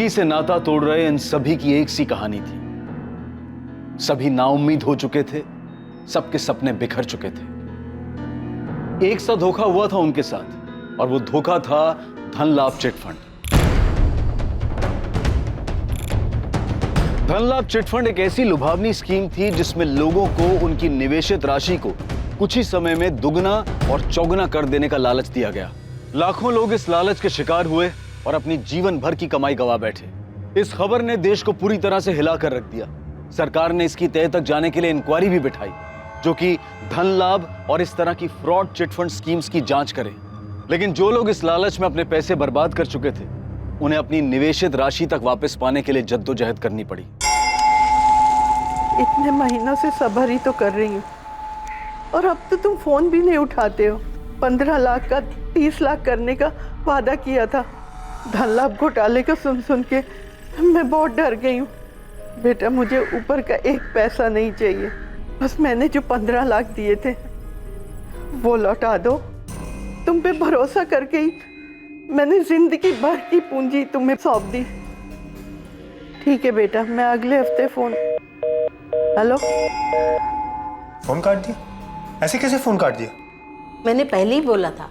जिंदगी से नाता तोड़ रहे इन सभी की एक सी कहानी थी। सभी नाउम्मीद हो चुके थे, सबके सपने बिखर चुके थे। एक सा धोखा हुआ था उनके साथ, और वो धोखा था धन लाभ चिटफंड। धन लाभ चिटफंड एक ऐसी लुभावनी स्कीम थी जिसमें लोगों को उनकी निवेशित राशि को कुछ ही समय में दुगना और चौगुना कर देने का लालच दिया गया। लाखों लोग इस लालच के शिकार हुए और अपनी जीवन भर की कमाई गंवा बैठे। इस खबर ने देश को पूरी तरह से हिला कर रख दिया। सरकार ने इसकी तह तक जाने के लिए इंक्वायरी भी बिठाई, जो कि धन लाभ और इस तरह की फ्रॉड चिटफंड स्कीम्स की जांच करे। लेकिन जो लोग इस लालच में अपने पैसे बर्बाद कर चुके थे, उन्हें अपनी निवेशित राशि तक वापस पाने के लिए जद्दोजहद करनी पड़ी। इतने महीनों से सब्र ही तो कर रही हूँ, और अब तो तुम फोन भी नहीं उठाते हो। 15 लाख का 30 लाख करने का वादा किया था। धन लाभ घोटाले को सुन सुन के मैं बहुत डर गई हूँ। बेटा, मुझे ऊपर का एक पैसा नहीं चाहिए, बस मैंने जो 15 लाख दिए थे वो लौटा दो। तुम पे भरोसा करके ही मैंने जिंदगी भर की पूंजी तुम्हें सौंप दी। ठीक है बेटा, मैं अगले हफ्ते फोन। हेलो, फोन काट दिया? ऐसे कैसे फोन काट दिया? मैंने पहले ही बोला था,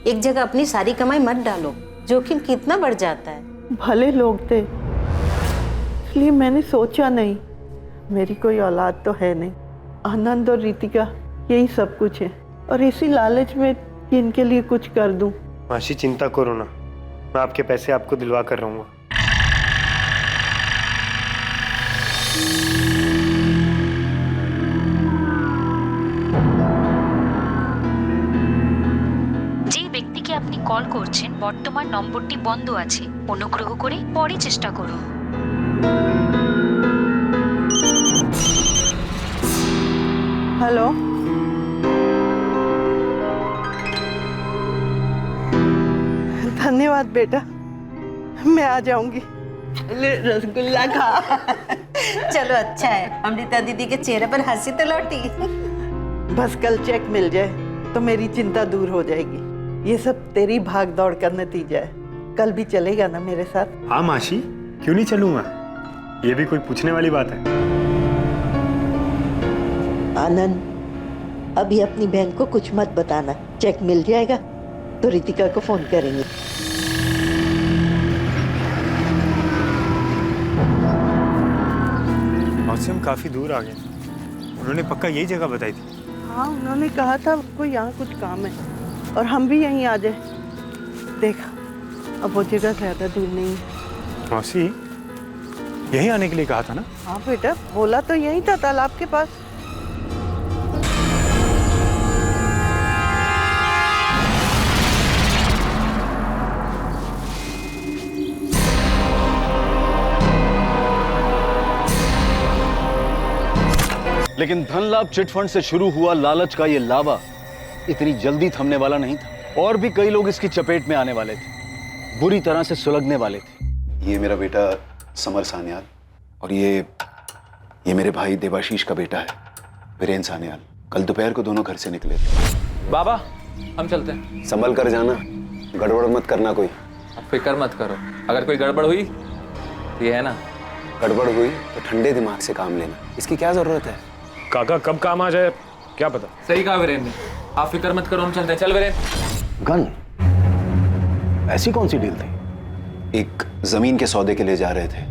एक जगह अपनी सारी कमाई मत डालो, जोखिम कितना बढ़ जाता है। भले लोग थे, इसलिए मैंने सोचा नहीं। मेरी कोई औलाद तो है नहीं। आनंद और रितिका यही सब कुछ है, और इसी लालच में कि इनके लिए कुछ कर दूं। मासी, चिंता करो ना, मैं आपके पैसे आपको दिलवा कर रहूंगा। যে ব্যক্তিকে আপনি কল করছেন বর্তমান নম্বরটি বন্ধ আছে, অনুগ্রহ করে পরে চেষ্টা করুন। हेलो, धन्यवाद बेटा, मैं आ जाऊंगी। रसगुल्ला खा। चलो अच्छा है, अमृता दीदी के चेहरे पर हंसी तो लौटी। बस कल चेक मिल जाए तो मेरी चिंता दूर हो जाएगी। ये सब तेरी भाग दौड़ का नतीजा है। कल भी चलेगा ना मेरे साथ? हाँ मासी, क्यों नहीं चलूंगा? ये भी कोई पूछने वाली बात है? आनंद, अभी अपनी बहन को कुछ मत बताना। चेक मिल जाएगा तो रितिका को फोन करेंगे। मासी, हम काफी दूर आ गए। उन्होंने पक्का यही जगह बताई थी। हाँ, उन्होंने कहा था को यहाँ कुछ काम है और हम भी यहीं आ जाए। देखा, अब वो जगह ज्यादा दूर नहीं है। मौसी, यहीं आने के लिए कहा था ना? हाँ बेटा, बोला तो यहीं था, तालाब के पास। लेकिन धन लाभ चिटफंड से शुरू हुआ लालच का ये लावा इतनी जल्दी थमने वाला नहीं था, और भी कई लोग इसकी चपेट में आने वाले थे, बुरी तरह से सुलगने वाले थे। ये मेरा बेटा समर सान्याल, और ये मेरे भाई देवाशीष का बेटा है वीरेन सान्याल। कल दोपहर को दोनों घर से निकले थे। बाबा, हम चलते हैं। संभल कर जाना, गड़बड़ मत करना कोई। अब फिक्र मत करो, अगर कोई गड़बड़ हुई तो ये है ना, गड़बड़ हुई तो ठंडे दिमाग से काम लेना, इसकी क्या जरूरत है? काका कब काम आ जाए क्या पता। सही कहा वीरेन ने, आप फिक्र मत करो, हम चलते हैं। चल वीरेन। गन? ऐसी कौन सी डील थी? एक जमीन के सौदे के लिए जा रहे थे,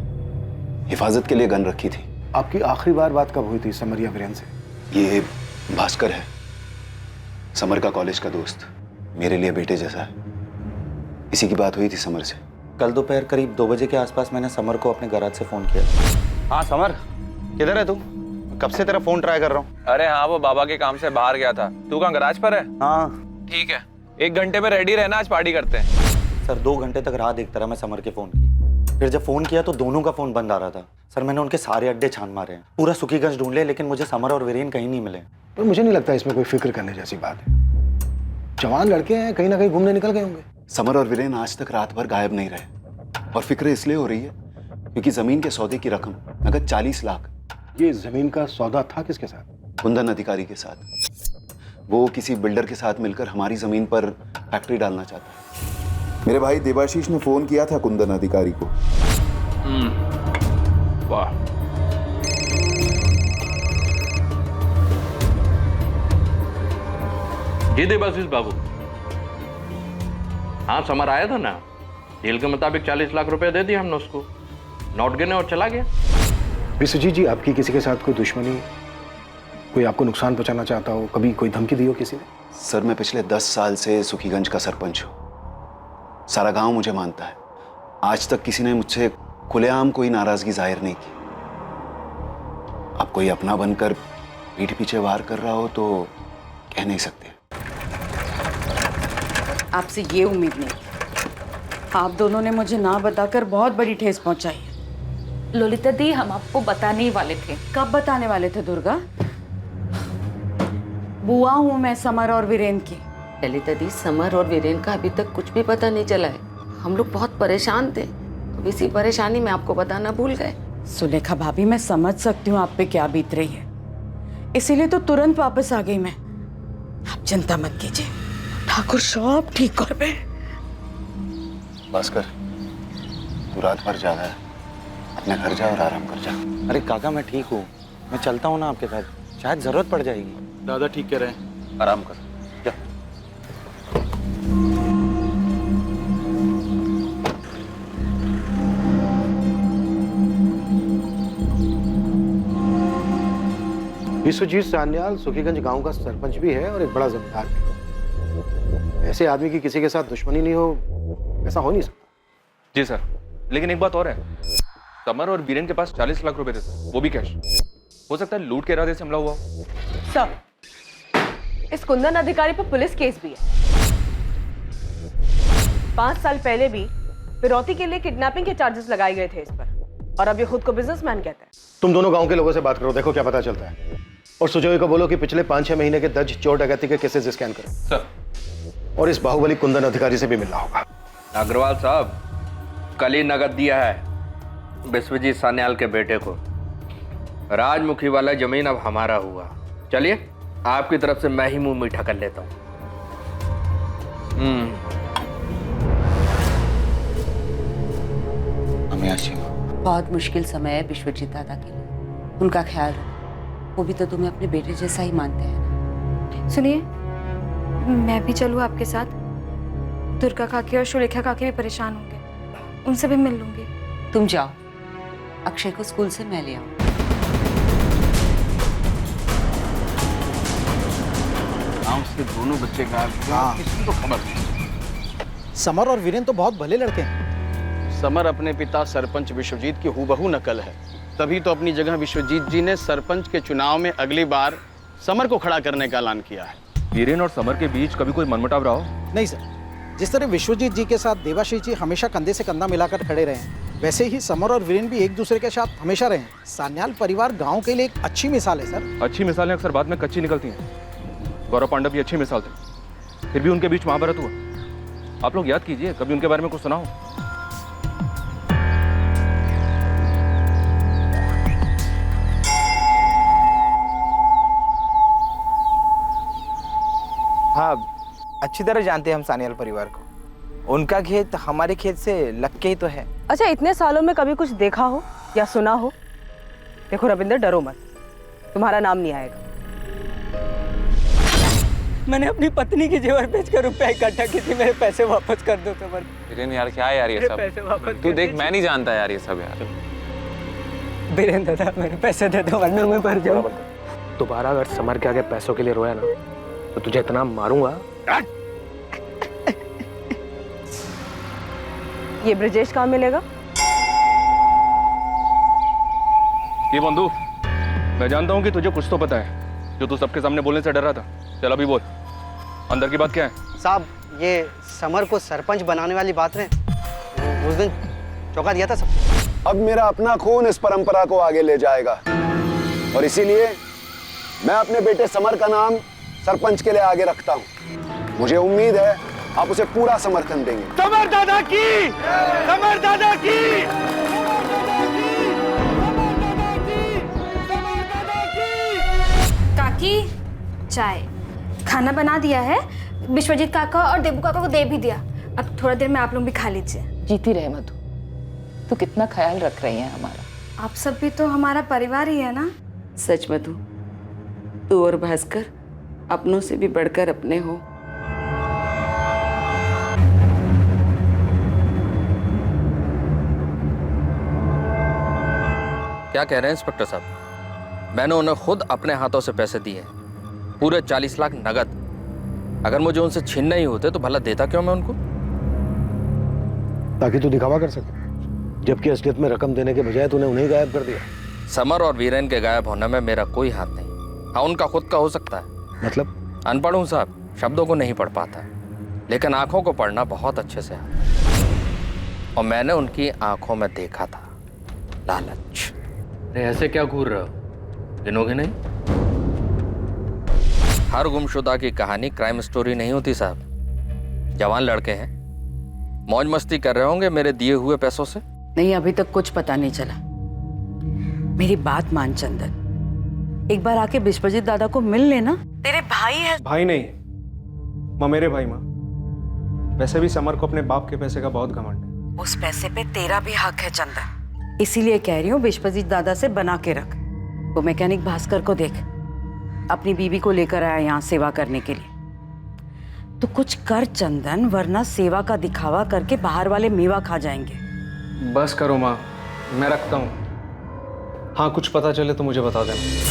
हिफाजत के लिए गन रखी थी। आपकी आखिरी बार बात कब हुई थी समर या वीरेन से? ये भास्कर है, समर का कॉलेज का दोस्त, मेरे लिए बेटे जैसा है। इसी की बात हुई थी समर से। कल दोपहर करीब 2 बजे के आसपास मैंने समर को अपने गैराज से फोन किया। हाँ समर, किधर है तू? कब से तेरा फोन ट्राई कर रहा हूँ। अरे हाँ, वो बाबा के काम से बाहर गया था। तू कहाँ, गराज पर है? हाँ ठीक है, 1 घंटे में रेडी रहना, आज पार्टी करते हैं। सर, 2 घंटे तक राह देखता रहा मैं समर के फोन की। फिर जब फोन किया तो दोनों का फोन बंद आ रहा था। सर, मैंने उनके सारे अड्डे छान मारे हैं, पूरा सुखीगंज ढूंढ लिया, लेकिन मुझे समर और वीरेन कहीं नहीं मिले। पर मुझे नहीं लगता इसमें कोई फिक्र करने जैसी बात है। जवान लड़के हैं, कहीं ना कहीं घूमने निकल गए होंगे। समर और वीरेन आज तक रात भर गायब नहीं रहे, और फिक्र इसलिए हो रही है क्योंकि जमीन के सौदे की रकम नगद 40 लाख। ये जमीन का सौदा था किसके साथ? कुंदन अधिकारी के साथ। वो किसी बिल्डर के साथ मिलकर हमारी जमीन पर फैक्ट्री डालना चाहता है। मेरे भाई देवाशीष ने फोन किया था कुंदन अधिकारी को, वाह, जी देवाशीष बाबू, हाँ समर आया था ना, डील के मुताबिक 40 लाख रुपए दे दिए हमने उसको, नोट गिने और चला गया। विश्वजीत जी, आपकी किसी के साथ कोई दुश्मनी, कोई आपको नुकसान पहुंचाना चाहता हो, कभी कोई धमकी दी हो किसी ने? सर मैं पिछले 10 साल से सुखीगंज का सरपंच हूँ। सारा गांव मुझे मानता है। आज तक किसी ने मुझसे खुलेआम कोई नाराजगी जाहिर नहीं की। अब कोई अपना बनकर पीठ पीछे वार कर रहा हो तो कह नहीं सकते। आपसे ये उम्मीद नहीं। आप दोनों ने मुझे ना बताकर बहुत बड़ी ठेस पहुंचाई है। ललिता दी, हम आपको बताने ही वाले थे। कब बताने वाले थे दुर्गा? बुआ हूं मैं समर और वीरेन की। ललिता दी, समर और वीरेन का अभी तक कुछ भी पता नहीं चला है। हम लोग बहुत परेशान थे, अब इसी परेशानी में आपको बताना भूल गए। सुलेखा भाभी, मैं समझ सकती हूँ आप पे क्या बीत रही है, इसीलिए तो तुरंत वापस आ गई मैं। आप चिंता मत कीजिए, ठाकुर सब ठीक कर पे। भास्कर, तू रात भर ज्यादा है, अपने घर जा और आराम कर जा। अरे काका मैं ठीक हूँ, मैं चलता हूँ ना आपके साथ, शायद जरूरत पड़ जाएगी। दादा ठीक कह रहे हैं, आराम कर जा। विश्वजीत सान्याल सुखीगंज गांव का सरपंच भी है और एक बड़ा जमींदार भी। ऐसे आदमी की किसी के साथ दुश्मनी नहीं हो, ऐसा हो नहीं सकता। जी सर, लेकिन एक बात और है, समर और वीरेन के पास 40 लाख रुपए थे सर, वो भी कैश। हो सकता है लूट के इरादे से हमला हुआ हो। सर, इस कुंदन अधिकारी पर पुलिस केस भी है। 5 साल पहले भी फिरौती के लिए किडनैपिंग के चार्जेस लगाए गए थे इस पर, और अब ये खुद को बिजनेसमैन कहता है। तुम दोनों गांव के लोगों से बात करो, देखो क्या पता चलता है। और सुजोई को बोलो कि पिछले 5-6 महीने के दर्ज चोर डकैती के केसेस स्कैन करो सर। और इस बाहुबली कुंदन अधिकारी से भी मिलना होगा। अग्रवाल साहब, कल ही नगद दिया है विश्वजीत सान्याल के बेटे को। राजमुखी वाला जमीन अब हमारा हुआ। चलिए, आपकी तरफ से मैं ही मुंह मीठा कर लेता हूँ। बहुत मुश्किल समय है विश्वजीत दादा के लिए, उनका ख्याल रखो। वो भी तो तुम्हें अपने बेटे जैसा ही मानते हैं ना। सुनिए, मैं भी चलूँ आपके साथ? दुर्गा काकी और सुलेखा काकी भी परेशान होंगे, उनसे भी मिल लूंगी। तुम जाओ, अक्षय को स्कूल से मैं ले आऊँ। गांव से दोनों बच्चे गायब हुए, किसी को खबर नहीं। समर और वीरेन तो बहुत भले लड़के हैं। समर अपने पिता सरपंच विश्वजीत की हूबहू नकल है, तभी तो अपनी जगह विश्वजीत जी ने सरपंच के चुनाव में अगली बार समर को खड़ा करने का ऐलान किया है। वीरेन और समर के बीच कभी कोई मनमुटाव रहा हो? नहीं सर, जिस तरह विश्वजीत जी के साथ देवाशीष जी हमेशा कंधे से कंधा मिलाकर खड़े रहे हैं, वैसे ही समर और वीरेन भी एक दूसरे के साथ हमेशा रहे हैं। सान्याल परिवार गांव के लिए एक अच्छी मिसाल है सर। अच्छी मिसालें अक्सर बाद में कच्ची निकलती हैं। गौरव पांडव भी अच्छी मिसाल थे, फिर भी उनके बीच महाभारत हुआ। आप लोग याद कीजिए, कभी उनके बारे में कुछ सुना हो? हाँ, अच्छी तरह जानते हैं हम सान्याल परिवार को। उनका खेत हमारे खेत से लग के ही तो है। अच्छा, इतने सालों में कभी कुछ देखा हो या सुना हो? देखो रविंदर, डरो मत, तुम्हारा नाम नहीं आएगा। मैंने अपनी पत्नी की जेवर बेचकर रुपया इकट्ठा की थी, मेरे पैसे वापस कर दो। तो वीरेन यार, क्या है यार ये सब? तू देख, मैं नहीं जानता यार ये सब यार। वीरेन दादा, मेरे पैसे दे दो वरना मैं मर जाऊँ। दोबारा अगर समर के आगे पैसों के लिए रोया ना, तो तुझे इतना मारूंगा। ये ब्रजेश कहाँ मिलेगा? ये बंधु, मैं जानता हूँ कि तुझे कुछ तो पता है, जो तू सबके सामने बोलने से डर रहा था। चल अभी बोल, अंदर की बात क्या है? साहब, ये समर को सरपंच बनाने वाली बात ने उस दिन चौंका दिया था सब। अब मेरा अपना खून इस परंपरा को आगे ले जाएगा और इसीलिए मैं अपने बेटे समर का नाम सरपंच के लिए आगे रखता हूं। मुझे उम्मीद है आप उसे पूरा समर्थन देंगे। समर दादा की, समर दादा की। काकी, चाय खाना बना दिया है, विश्वजीत काका और देबू काका को दे भी दिया। अब थोड़ा देर में आप लोग भी खा लीजिए। जीती रहे मधु, तो कितना ख्याल रख रही हैं हमारा। आप सब भी तो हमारा परिवार ही है ना। सच में तू और भास्कर अपनों से भी बढ़कर अपने हो। क्या कह रहे हैं इंस्पेक्टर साहब? मैंने उन्हें खुद अपने हाथों से पैसे दिए, पूरे 40 लाख नगद। अगर मुझे उनसे छीनने ही होते तो भला देता क्यों मैं उनको? ताकि तू दिखावा कर सके, जबकि असलियत में रकम देने के बजाय तूने उन्हें गायब कर दिया। समर और वीरेन के गायब होने में मेरा कोई हाथ नहीं। हाँ, उनका खुद का हो सकता है। मतलब? अनपढ़ हूँ साहब, शब्दों को नहीं पढ़ पाता, लेकिन आंखों को पढ़ना बहुत अच्छे से आता। और मैंने उनकी आंखों में देखा था लालच। अरे ऐसे क्या घूर रहे हो? गिनोगे नहीं? हर गुमशुदा की कहानी क्राइम स्टोरी नहीं होती साहब। जवान लड़के हैं, मौज मस्ती कर रहे होंगे मेरे दिए हुए पैसों से। नहीं, अभी तक कुछ पता नहीं चला। मेरी बात मान चंदन, एक बार आके विश्वजीत दादा को मिल लेना। तेरे भाई है। भाई नहीं माँ, मेरे भाई माँ। वैसे भी समर को अपने बाप के पैसे का बहुत घमंड है। उस पैसे पे तेरा भी हक है चंदन, इसीलिए कह रही हूँ विश्वजीत दादा से बना के रख। वो मैकेनिक भास्कर को देख, अपनी बीवी को लेकर आया यहाँ सेवा करने के लिए। तो कुछ कर चंदन, वरना सेवा का दिखावा करके बाहर वाले मेवा खा जाएंगे। बस करो माँ, मैं रखता हूँ। हाँ, कुछ पता चले तो मुझे बता देना।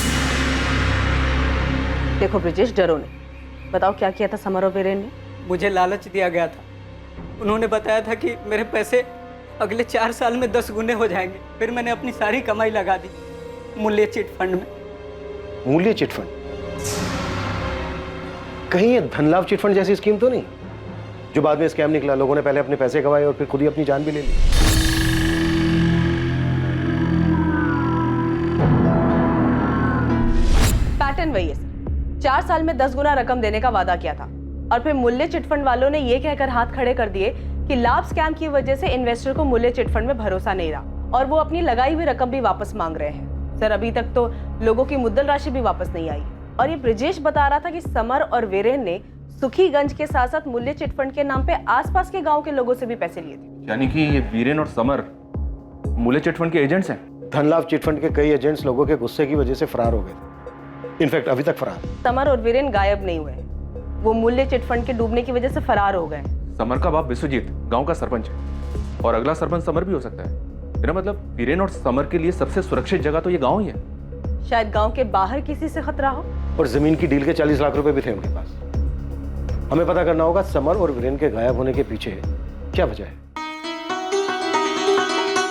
देखो ब्रिजेश, डरो नहीं। बताओ क्या किया था समर और वीरेन ने? मुझे लालच दिया गया था। उन्होंने बताया था कि मेरे पैसे अगले 4 साल में 10 गुने हो जाएंगे। फिर मैंने अपनी सारी कमाई लगा दी मूल्य चिट फंड में। मूल्य चिट फंड? कहीं ये धनलाभ चिट फंड जैसी स्कीम तो नहीं, जो बाद में स्कैम निकला? लोगों ने पहले अपने पैसे गंवाए और फिर खुद ही अपनी जान भी ले ली। पैटर्न वही है सर। 4 साल में 10 गुना रकम देने का वादा किया था और फिर मूल्य चिटफंड वालों ने ये कहकर हाथ खड़े कर दिए कि लाभ स्कैम की वजह से इन्वेस्टर को मूल्य चिटफंड में भरोसा नहीं रहा और वो अपनी लगाई हुई रकम भी वापस मांग रहे हैं। सर, अभी तक तो लोगों की मुद्दल राशि भी वापस नहीं आई। और ये ब्रिजेश बता रहा था कि समर और वीरेन ने सुखीगंज के साथ साथ मूल्य चिटफंड के नाम पे आसपास के गांव के लोगों से भी पैसे लिए थे। यानी कि ये वीरेन और समर मूल्य चिटफंड के एजेंट्स हैं? धनलाभ चिटफंड के कई एजेंट्स लोगों के गुस्से की वजह से फरार हो गए। इनफैक्ट अभी तक फरार। समर और वीरेन गायब नहीं हुए, वो मूल्य चिटफंड के डूबने की वजह से फरार हो गए। समर का बाप विश्वजीत गांव का सरपंच है और अगला सरपंच समर भी हो सकता है। मेरा मतलब वीरेन और समर के लिए सबसे सुरक्षित जगह तो ये गांव ही है। शायद गांव के बाहर किसी से खतरा हो। और जमीन की डील के 40 लाख रुपए भी थे उनके पास। हमें पता करना होगा समर और वीरेन के गायब होने के पीछे क्या वजह है।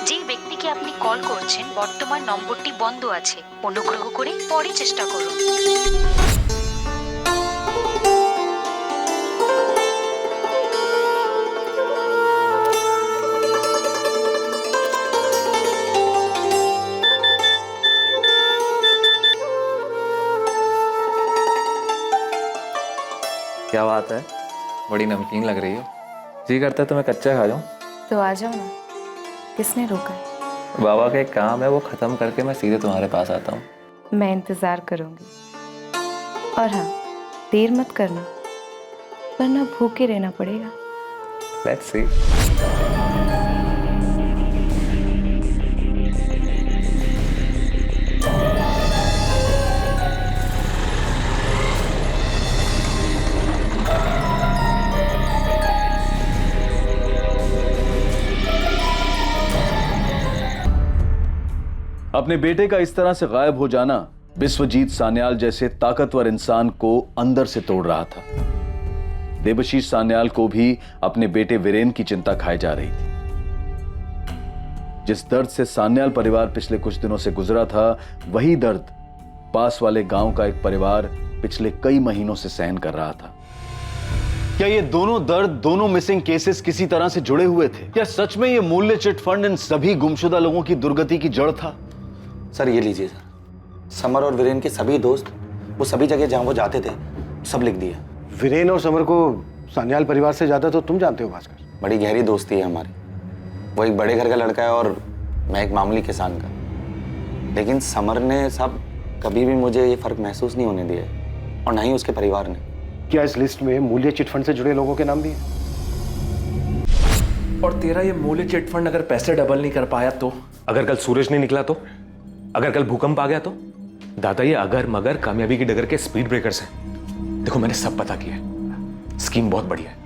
যে ব্যক্তিকে আপনি কল করছেন বর্তমান নম্বরটি বন্ধ আছে, অনুগ্রহ করে পরে চেষ্টা করুন। क्या बात है, बड़ी नमकीन लग रही हो। जी करता है तो मैं कच्चा खा जाऊं। तो आ जाओ ना, किसने रोका है? बाबा का एक काम है, वो खत्म करके मैं सीधे तुम्हारे पास आता हूँ। मैं इंतजार करूंगी। और हाँ, देर मत करना, वरना भूखे रहना पड़ेगा। Let's see. अपने बेटे का इस तरह से गायब हो जाना विश्वजीत सान्याल जैसे ताकतवर इंसान को अंदर से तोड़ रहा था। देवशीष सान्याल को भी अपने बेटे वीरेन की चिंता खाई जा रही थी। जिस दर्द से सान्याल परिवार पिछले कुछ दिनों से गुजरा था, वही दर्द पास वाले गांव का एक परिवार पिछले कई महीनों से सहन कर रहा था। क्या ये दोनों दर्द, दोनों मिसिंग केसेस किसी तरह से जुड़े हुए थे? क्या सच में ये मूल्य चिट फंड इन सभी गुमशुदा लोगों की दुर्गति की जड़ था? सर ये लीजिए सर, समर और वीरेन के सभी दोस्त, वो सभी जगह जहाँ वो जाते थे, सब लिख दिया। वीरेन और समर को सान्याल परिवार से ज्यादा तो तुम जानते हो भास्कर। बड़ी गहरी दोस्ती है हमारी। वो एक बड़े घर का लड़का है और मैं एक मामूली किसान का। लेकिन समर ने सब कभी भी मुझे ये फर्क महसूस नहीं होने दिया और ना ही उसके परिवार ने। क्या इस लिस्ट में मूल्य चिट फंड से जुड़े लोगों के नाम भी हैं? और तेरा ये मूल्य चिट फंड अगर पैसे डबल नहीं कर पाया तो? अगर कल सूरज नहीं निकला तो? अगर कल भूकंप आ गया तो? दादा, ये अगर मगर कामयाबी की डगर के स्पीड ब्रेकर्स हैं। देखो, मैंने सब पता किया है। स्कीम बहुत बढ़िया है,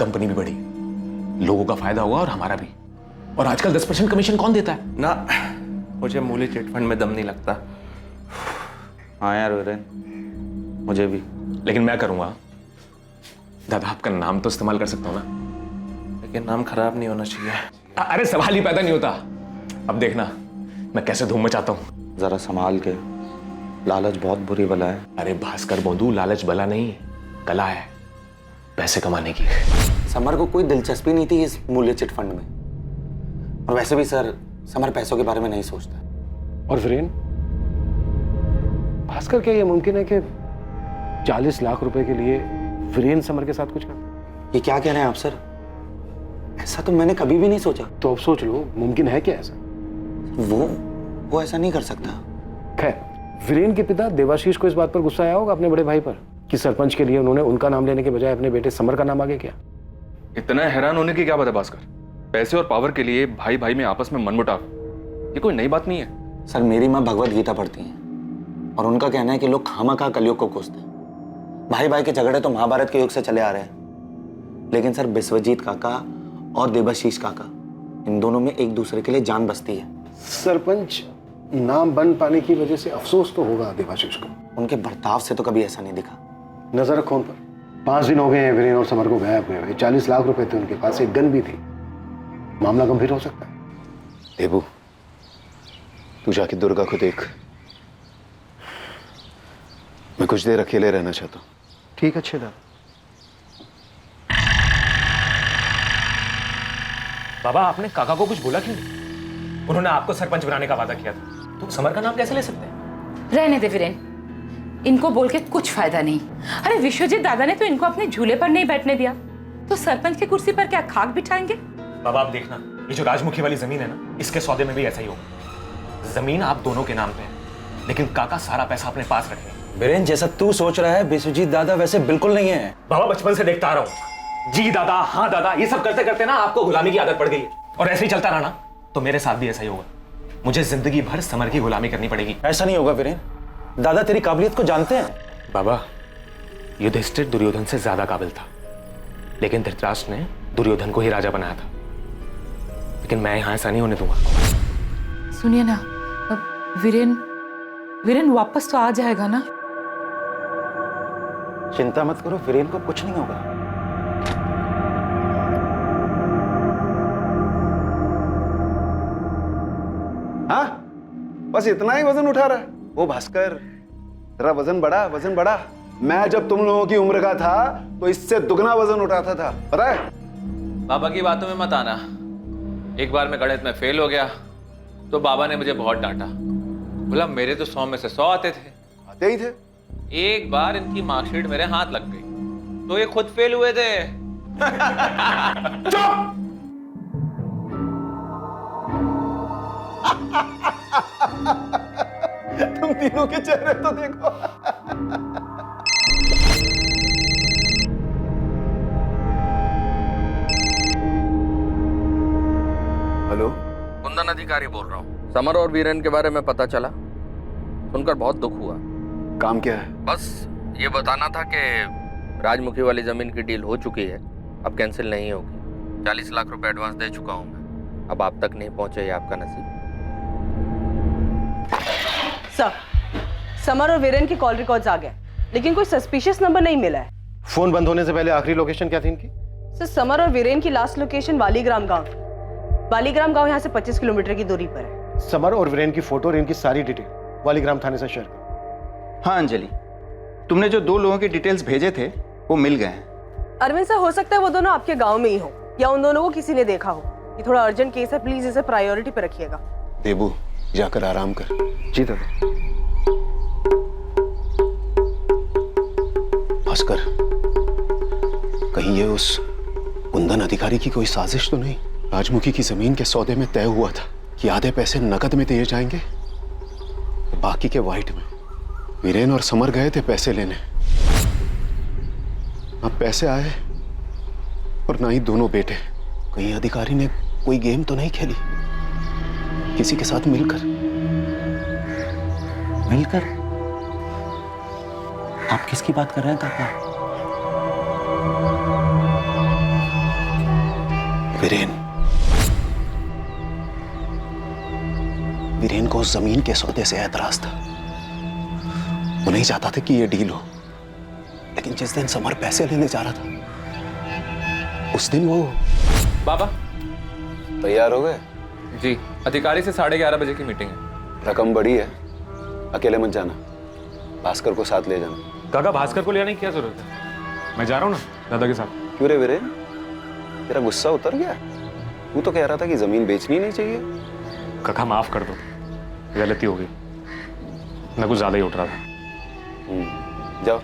कंपनी भी बड़ी है, लोगों का फायदा होगा और हमारा भी। और आजकल 10% कमीशन कौन देता है? ना, मुझे मूल्य चिट फंड में दम नहीं लगता। हाँ यार वीरेन, मुझे भी। लेकिन मैं करूंगा। दादा, आपका नाम तो इस्तेमाल कर सकता हूं ना? लेकिन नाम खराब नहीं होना चाहिए। अरे सवाल ही पैदा नहीं होता। अब देखना मैं कैसे धूम मचाता हूं। जरा संभाल के, लालच बहुत बुरी बला है। अरे भास्कर बोंदू, लालच बला नहीं, कला है पैसे कमाने की। समर को कोई दिलचस्पी नहीं थी इस मूल्य चिट फंड में, और वैसे भी सर समर पैसों के बारे में नहीं सोचता। और वीरेन, भास्कर, क्या ये मुमकिन है कि 40 लाख रुपए के लिए वीरेन समर के साथ कुछ कर? ये क्या कह रहे हैं आप सर? ऐसा तो मैंने कभी भी नहीं सोचा। तो अब सोच लो, मुमकिन है क्या ऐसा? वो ऐसा नहीं कर सकता। खैर, वीरेन के पिता देवाशीष को इस बात पर गुस्सा आया होगा अपने बड़े भाई पर कि सरपंच के लिए उन्होंने उनका नाम लेने के बजाय अपने बेटे समर का नाम आगे किया। इतना हैरान होने की क्या बात है भास्कर? पैसे और पावर के लिए भाई भाई में आपस में मनमुटाव, ये कोई नई बात नहीं है। सर, मेरी माँ भगवत गीता पढ़ती हैं और उनका कहना है कि लोग खामखा कलयुग को कोसते हैं। भाई भाई के झगड़े तो महाभारत के युग से चले आ रहे हैं, लेकिन सर विश्वजीत काका और देवाशीष काका, इन दोनों में एक दूसरे के लिए जान बसती है। सरपंच नाम बन पाने की वजह से अफसोस तो होगा देवाशीष को। उनके बर्ताव से तो कभी ऐसा नहीं दिखा। नजर रखो उन पर। 5 दिन हो गए हैं वीरेन और समर को गायब हुए। 40 लाख रुपए थे उनके पास, एक गन भी थी। मामला गंभीर हो सकता है। देबू, तू जाके दुर्गा को देख। मैं कुछ देर अकेले रहना चाहता हूँ। ठीक है, अच्छे दादा। बाबा, आपने काका को कुछ बोला क्यों? उन्होंने आपको सरपंच बनाने का वादा किया था, तो समर का नाम कैसे ले सकते हैं? रहने दे वीरेन, इनको बोल के कुछ फायदा नहीं। अरे विश्वजीत दादा ने तो इनको अपने झूले पर नहीं बैठने दिया, तो सरपंच की कुर्सी पर क्या खाक बिठाएंगे? बाबा, आप देखना, ये जो राजमुखी वाली जमीन है ना, इसके सौदे में भी ऐसा ही होगा। जमीन आप दोनों के नाम पे है, लेकिन काका सारा पैसा अपने पास रखे। वीरेन, जैसा तू सोच रहा है विश्वजीत दादा वैसे बिल्कुल नहीं है। बाबा, बचपन से देखता आ रहा हूँ, जी दादा, हाँ दादा, ये सब करते करते ना आपको गुलामी की आदत पड़ गई है। और ऐसे ही चलता रहा ना तो मेरे साथ भी ऐसा ही होगा। मुझे जिंदगी भर समर की गुलामी करनी पड़ेगी। ऐसा नहीं होगा वीरेन, दादा तेरी काबिलियत को जानते हैं। बाबा, युधिष्ठिर दुर्योधन से ज्यादा काबिल था, लेकिन धृतराष्ट्र ने दुर्योधन को ही राजा बनाया था। लेकिन मैं यहां ऐसा नहीं होने दूंगा। सुनिए ना, वीरेन वापस तो आ जाएगा ना? चिंता मत करो, वीरेन को कुछ नहीं होगा। हाँ, बस इतना ही वजन उठा रहा है। ओ भास्कर, तेरा वजन बढ़ा। मैं जब तुम लोगों की उम्र का था तो इससे दुगना वजन उठाता था, पता है? बाबा की बातों में मत आना। एक बार मैं गणित में फेल हो गया तो बाबा ने मुझे बहुत डांटा। बोला मेरे तो 100 में से 100 आते ही थे। एक बार इनकी मार्कशीट मेरे हाथ लग गई तो ये खुद फेल हुए थे। चुप! तुम तीनों के चेहरे तो देखो। हेलो, कुंदन अधिकारी बोल रहा हूँ। समर और वीरेन के बारे में पता चला, सुनकर बहुत दुख हुआ। काम क्या है? बस ये बताना था कि राजमुखी वाली जमीन की डील हो चुकी है, अब कैंसिल नहीं होगी। 40 लाख रुपए एडवांस दे चुका हूँ मैं, अब आप तक नहीं पहुंचे, ये आपका नसीब। सर, समर और वीरेन की कॉल रिकॉर्ड्स आ गए, लेकिन कोई सस्पिशियस नंबर नहीं मिला है। फोन बंद होने से पहले आखिरी लोकेशन क्या थी इनकी? सर, समर और वीरेन की लास्ट लोकेशन वालीग्राम गांव। वालीग्राम गांव यहाँ से 25 किलोमीटर की दूरी पर है। समर और वीरेन की फोटो और इनकी सारी डिटेल वालीग्राम थाने से शेयर करो। हाँ अंजलि, तुमने जो 2 लोगों के डिटेल्स भेजे थे वो मिल गए हैं। अरविंद सर, हो सकता है वो दोनों आपके गांव में ही हो या उन दोनों को किसी ने देखा हो। ये थोड़ा अर्जेंट केस है, प्लीज इसे प्रायोरिटी पे रखिएगा। देबू, जाकर आराम कर। जी दादा। भास्कर, कहीं ये उस कुंदन अधिकारी की कोई साजिश तो नहीं? राजमुखी की जमीन के सौदे में तय हुआ था कि आधे पैसे नकद में दिए जाएंगे, बाकी के वाइट में। वीरेन और समर गए थे पैसे लेने, अब पैसे आए और ना ही दोनों बेटे कहीं अधिकारी ने कोई गेम तो नहीं खेली? किसी के साथ मिलकर? मिलकर? आप किसकी बात कर रहे हैं काका? वीरेन को उस जमीन के सौदे से ऐतराज था। वो नहीं चाहता था कि ये डील हो, लेकिन जिस दिन समर पैसे लेने जा रहा था उस दिन वो। बाबा तैयार हो गए? जी, अधिकारी से 11:30 बजे की मीटिंग है। रकम बड़ी है, अकेले मत जाना, भास्कर को साथ ले जाना। काका भास्कर को ले आने की क्या जरूरत है? मैं जा रहा हूँ ना दादा के साथ। क्यों रे वीरेन, तेरा गुस्सा उतर गया? तू तो कह रहा था कि जमीन बेचनी नहीं चाहिए। काका माफ कर दो, गलती हो गई, मैं कुछ ज्यादा ही उठ रहा था। जाओ।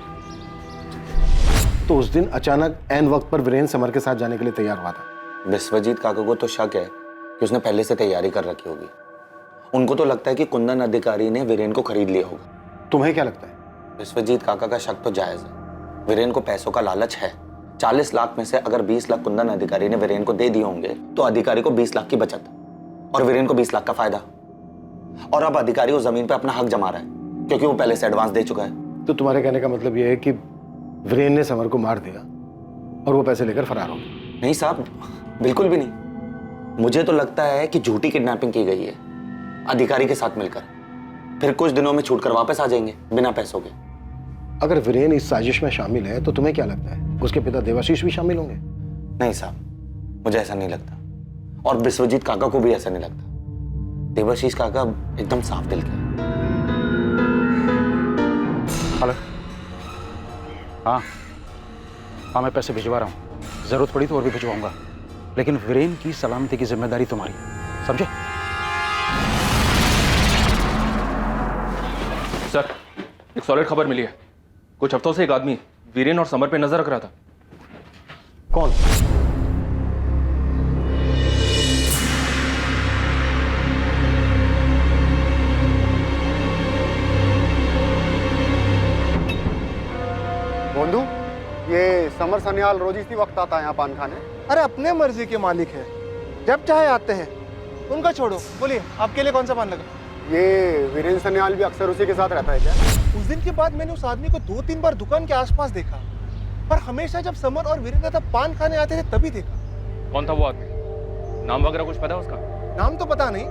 तो उस दिन अचानक ऐन वक्त पर वीरेन समर के साथ जाने के लिए तैयार हुआ था। विश्वजीत काका को तो शक है कि उसने पहले से तैयारी कर रखी होगी। उनको तो लगता है कि कुंदन अधिकारी ने वीरेन को खरीद लिया होगा। तुम्हें क्या लगता है? विश्वजीत काका का शक तो जायज है। वीरेन को पैसों का लालच है। 40 लाख में से अगर 20 लाख कुंदन अधिकारी ने वीरेन को दे दिए होंगे तो अधिकारी को 20 लाख की बचत और वीरेन को 20 लाख का फायदा। और अब अधिकारी उस जमीन पे अपना हक जमा रहा है क्योंकि वो पहले से एडवांस दे चुका है। तो तुम्हारे कहने का मतलब यह है कि वीरेन ने समर को मार दिया और वो पैसे लेकर फरार हो गया? नहीं साहब, बिल्कुल भी नहीं। मुझे तो लगता है कि झूठी किडनैपिंग की गई है अधिकारी के साथ मिलकर। फिर कुछ दिनों में छूटकर वापस आ जाएंगे बिना पैसों के। अगर वीरेन इस साजिश में शामिल है तो तुम्हें क्या लगता है उसके पिता देवाशीष भी शामिल होंगे? नहीं साहब, मुझे ऐसा नहीं लगता और विश्वजीत काका को भी ऐसा नहीं लगता। देवाशीष काका एकदम साफ दिल के। हेलो। हाँ, मैं पैसे भिजवा रहा हूँ। जरूरत पड़ी तो और भी भिजवाऊंगा, लेकिन वीरेन की सलामती की जिम्मेदारी तुम्हारी है, समझे? सर, एक सॉलिड खबर मिली है। कुछ हफ्तों से एक आदमी वीरेन और समर पे नजर रख रहा था। कौन? बोंधू, ये समर सन्याल रोज इसी वक्त आता है यहाँ पान खाने। अरे अपने मर्जी के मालिक है, जब चाहे आते हैं। उनका छोड़ो, बोलिए आपके लिए कौन सा पान लगा? ये वीरेन सन्याल भी अक्सर उसी के साथ रहता है क्या? उस दिन के बाद मैंने उस आदमी को 2-3 बार दुकान के आसपास देखा, पर हमेशा जब समर और वीरेन तब पान खाने आते थे तभी देखा। कौन था वो आदमी? नाम वगैरह कुछ पता है उसका? नाम तो पता नहीं,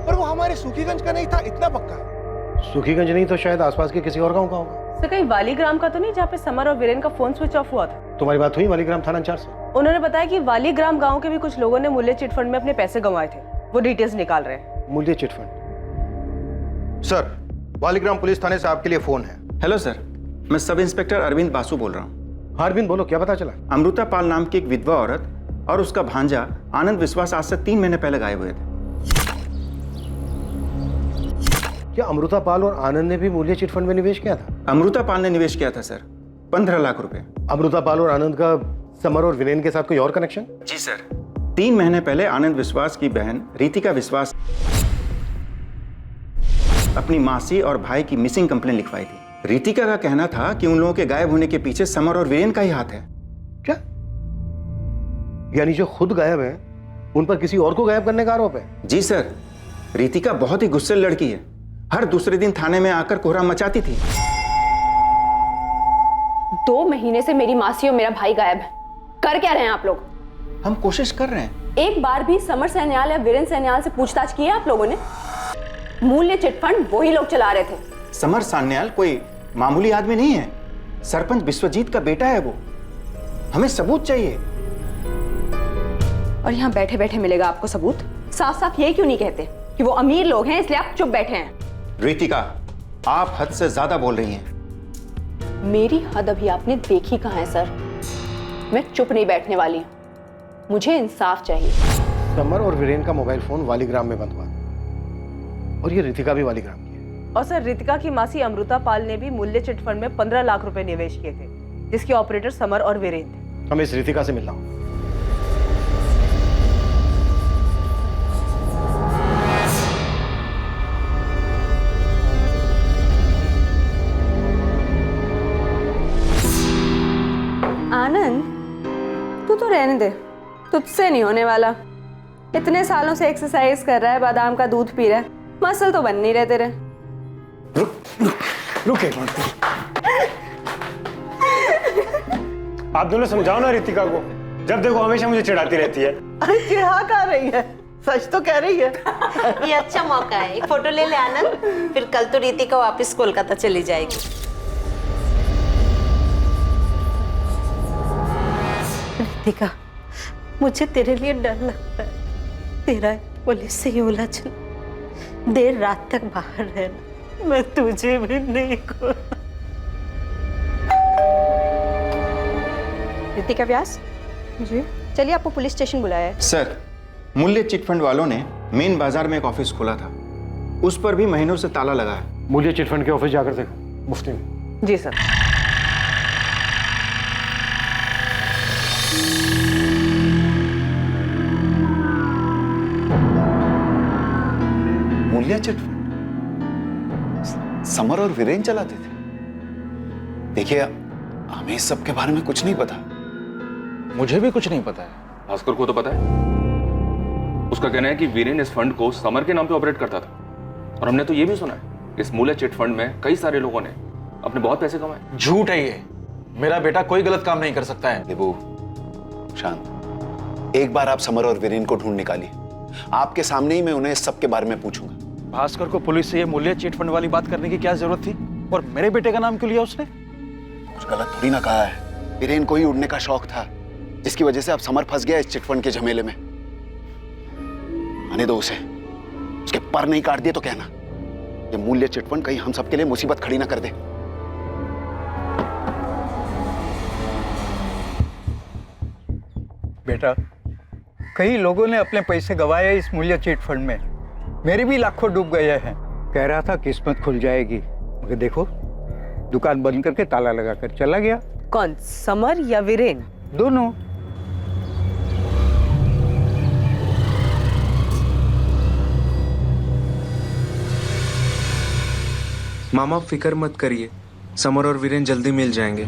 पर वो हमारे सुखीगंज का नहीं था, इतना पक्का है। सुखीगंज नहीं तो शायद आसपास के किसी और गांव का होगा। सर, कहीं वालीग्राम का तो नहीं जहाँ पे समर और वीरेन का फोन स्विच ऑफ हुआ था? तुम्हारी बात हुई वालीग्राम थाना इंचार्ज से? उन्होंने बताया कि वालीग्राम गांव के भी कुछ लोगों ने मूल्य चिटफंड में अपने पैसे गंवाए थे। वो डिटेल्स निकाल रहे हैं। मूल्य चिटफंड? सर, वालीग्राम पुलिस थाने से आपके लिए फोन है। हेलो सर, मैं सब इंस्पेक्टर अरविंद बासु बोल रहा हूँ। हाँ अरविंद, बोलो, क्या पता चला? अमृता पाल नाम की एक विधवा औरत और उसका भांजा आनंद विश्वास आज से 3 महीने पहले गायब हुए थे। क्या अमृता पाल और आनंद ने भी मूल्य चिटफंड में निवेश किया था? अमृता पाल ने निवेश किया था सर, 15 लाख रुपए। अमृता पाल और आनंद का समर और वीरेन के साथ कोई और कनेक्शन? जी सर, 3 महीने पहले आनंद विश्वास की बहन रितिका विश्वास अपनी मासी और भाई की मिसिंग कंप्लेन लिखवाई थी। रितिका का कहना था कि उन लोगों के गायब होने के पीछे समर और वीरेन का ही हाथ है। क्या? यानी जो खुद गायब है उन पर किसी और को गायब करने का आरोप है? जी सर, रितिका बहुत ही गुस्सैल लड़की है। हर दूसरे दिन थाने में आकर कोहराम मचाती थी। 2 महीने से मेरी मासी और मेरा भाई गायब है। कर क्या रहे हैं आप लोग? हम कोशिश कर रहे हैं। एक बार भी समर सन्याल या वीरेन सन्याल से पूछताछ की है आप लोगों ने? मूल्य चिटफंड वही लोग चला रहे थे। समर सान्याल कोई मामूली आदमी नहीं है, सरपंच विश्वजीत का बेटा है वो। हमें सबूत चाहिए। और यहाँ बैठे बैठे मिलेगा आपको सबूत? साफ साफ ये क्यों नहीं कहते कि वो अमीर लोग हैं इसलिए आप चुप बैठे हैं? रितिका, आप हद से ज्यादा बोल रही हैं। मेरी हद अभी आपने देखी कहाँ है सर? मैं चुप नहीं बैठने वाली हूँ, मुझे इंसाफ चाहिए। समर और वीरेन का मोबाइल फोन वालीग्राम में बंद हुआ और ये रितिका भी वालीग्राम की है। और सर, रितिका की मासी अमृता पाल ने भी मूल्य चिटफंड में 15 लाख रुपए निवेश किए थे, जिसके ऑपरेटर समर और वीरेन थे। हमें इस रितिका से मिलना हो। आनंद, तू तो रहने दे, तुझसे नहीं होने वाला। इतने सालों से एक्सरसाइज कर रहा है, बादाम का दूध पी रहा है, मसल तो बन नहीं रहे तेरे। रुके आप दोनों समझाओ ना रितिका को, जब देखो हमेशा मुझे चिढ़ाती रहती है। क्या कर रही है? सच तो कह रही है। ये अच्छा मौका है, एक फोटो ले ले आनंद, फिर कल तो रितिका वापस कोलकाता चली जाएगी। रितिका, मुझे तेरे लिए डर लगता है। तेरा पुलिस से ही उलझन, देर रात तक बाहर रहना, मैं तुझे भी नहीं को। रितिका व्यास जी, चलिए आपको पुलिस स्टेशन बुलाया है। सर, मूल्य चिटफंड वालों ने मेन बाजार में एक ऑफिस खोला था, उस पर भी महीनों से ताला लगा है। मूल्य चिटफंड के ऑफिस जाकर देखो मुफ्ती में। जी सर। मूल्य चिटफंड समर और वीरेन चलाते थे। देखिए, हमें इस सब के बारे में कुछ नहीं पता। मुझे भी कुछ नहीं पता है। भास्कर को तो पता है। उसका कहना है कि वीरेन इस फंड को समर के नाम पे ऑपरेट करता था, और हमने तो ये भी सुना है इस मूल्य चिट फंड में कई सारे लोगों ने अपने बहुत पैसे कमाए। झूठ है ये। मेरा बेटा कोई गलत काम नहीं कर सकता है। देबू, शांत। एक बार आप समर और वीरेन को ढूंढ निकालिए। आपके सामने ही मैं उन्हें इस सब के बारे में पूछूंगा। भास्कर को पुलिस से ये मूल्य चिट फंड वाली बात करने की क्या जरूरत थी? और मेरे बेटे का नाम क्यों लिया उसने? कुछ गलत थोड़ी ना कहा है। वीरेन को ही उड़ने का शौक था, जिसकी वजह से अब समर फंस गया इस चिटफंड के झमेले में। आने दो उसे, उसके पर नहीं काट दिए तो कहना ये मूल्य चिटफंड कहीं हम सबके लिए मुसीबत खड़ी ना कर दे। बेटा, कई लोगों ने अपने पैसे गंवाए इस मूल्य चिट फंड में। मेरे भी लाखों डूब गए हैं। कह रहा था किस्मत खुल जाएगी, मगर देखो दुकान बंद करके ताला लगाकर चला गया। कौन, समर या वीरेन? दोनों। मामा फिक्र मत करिए, समर और वीरेन जल्दी मिल जाएंगे।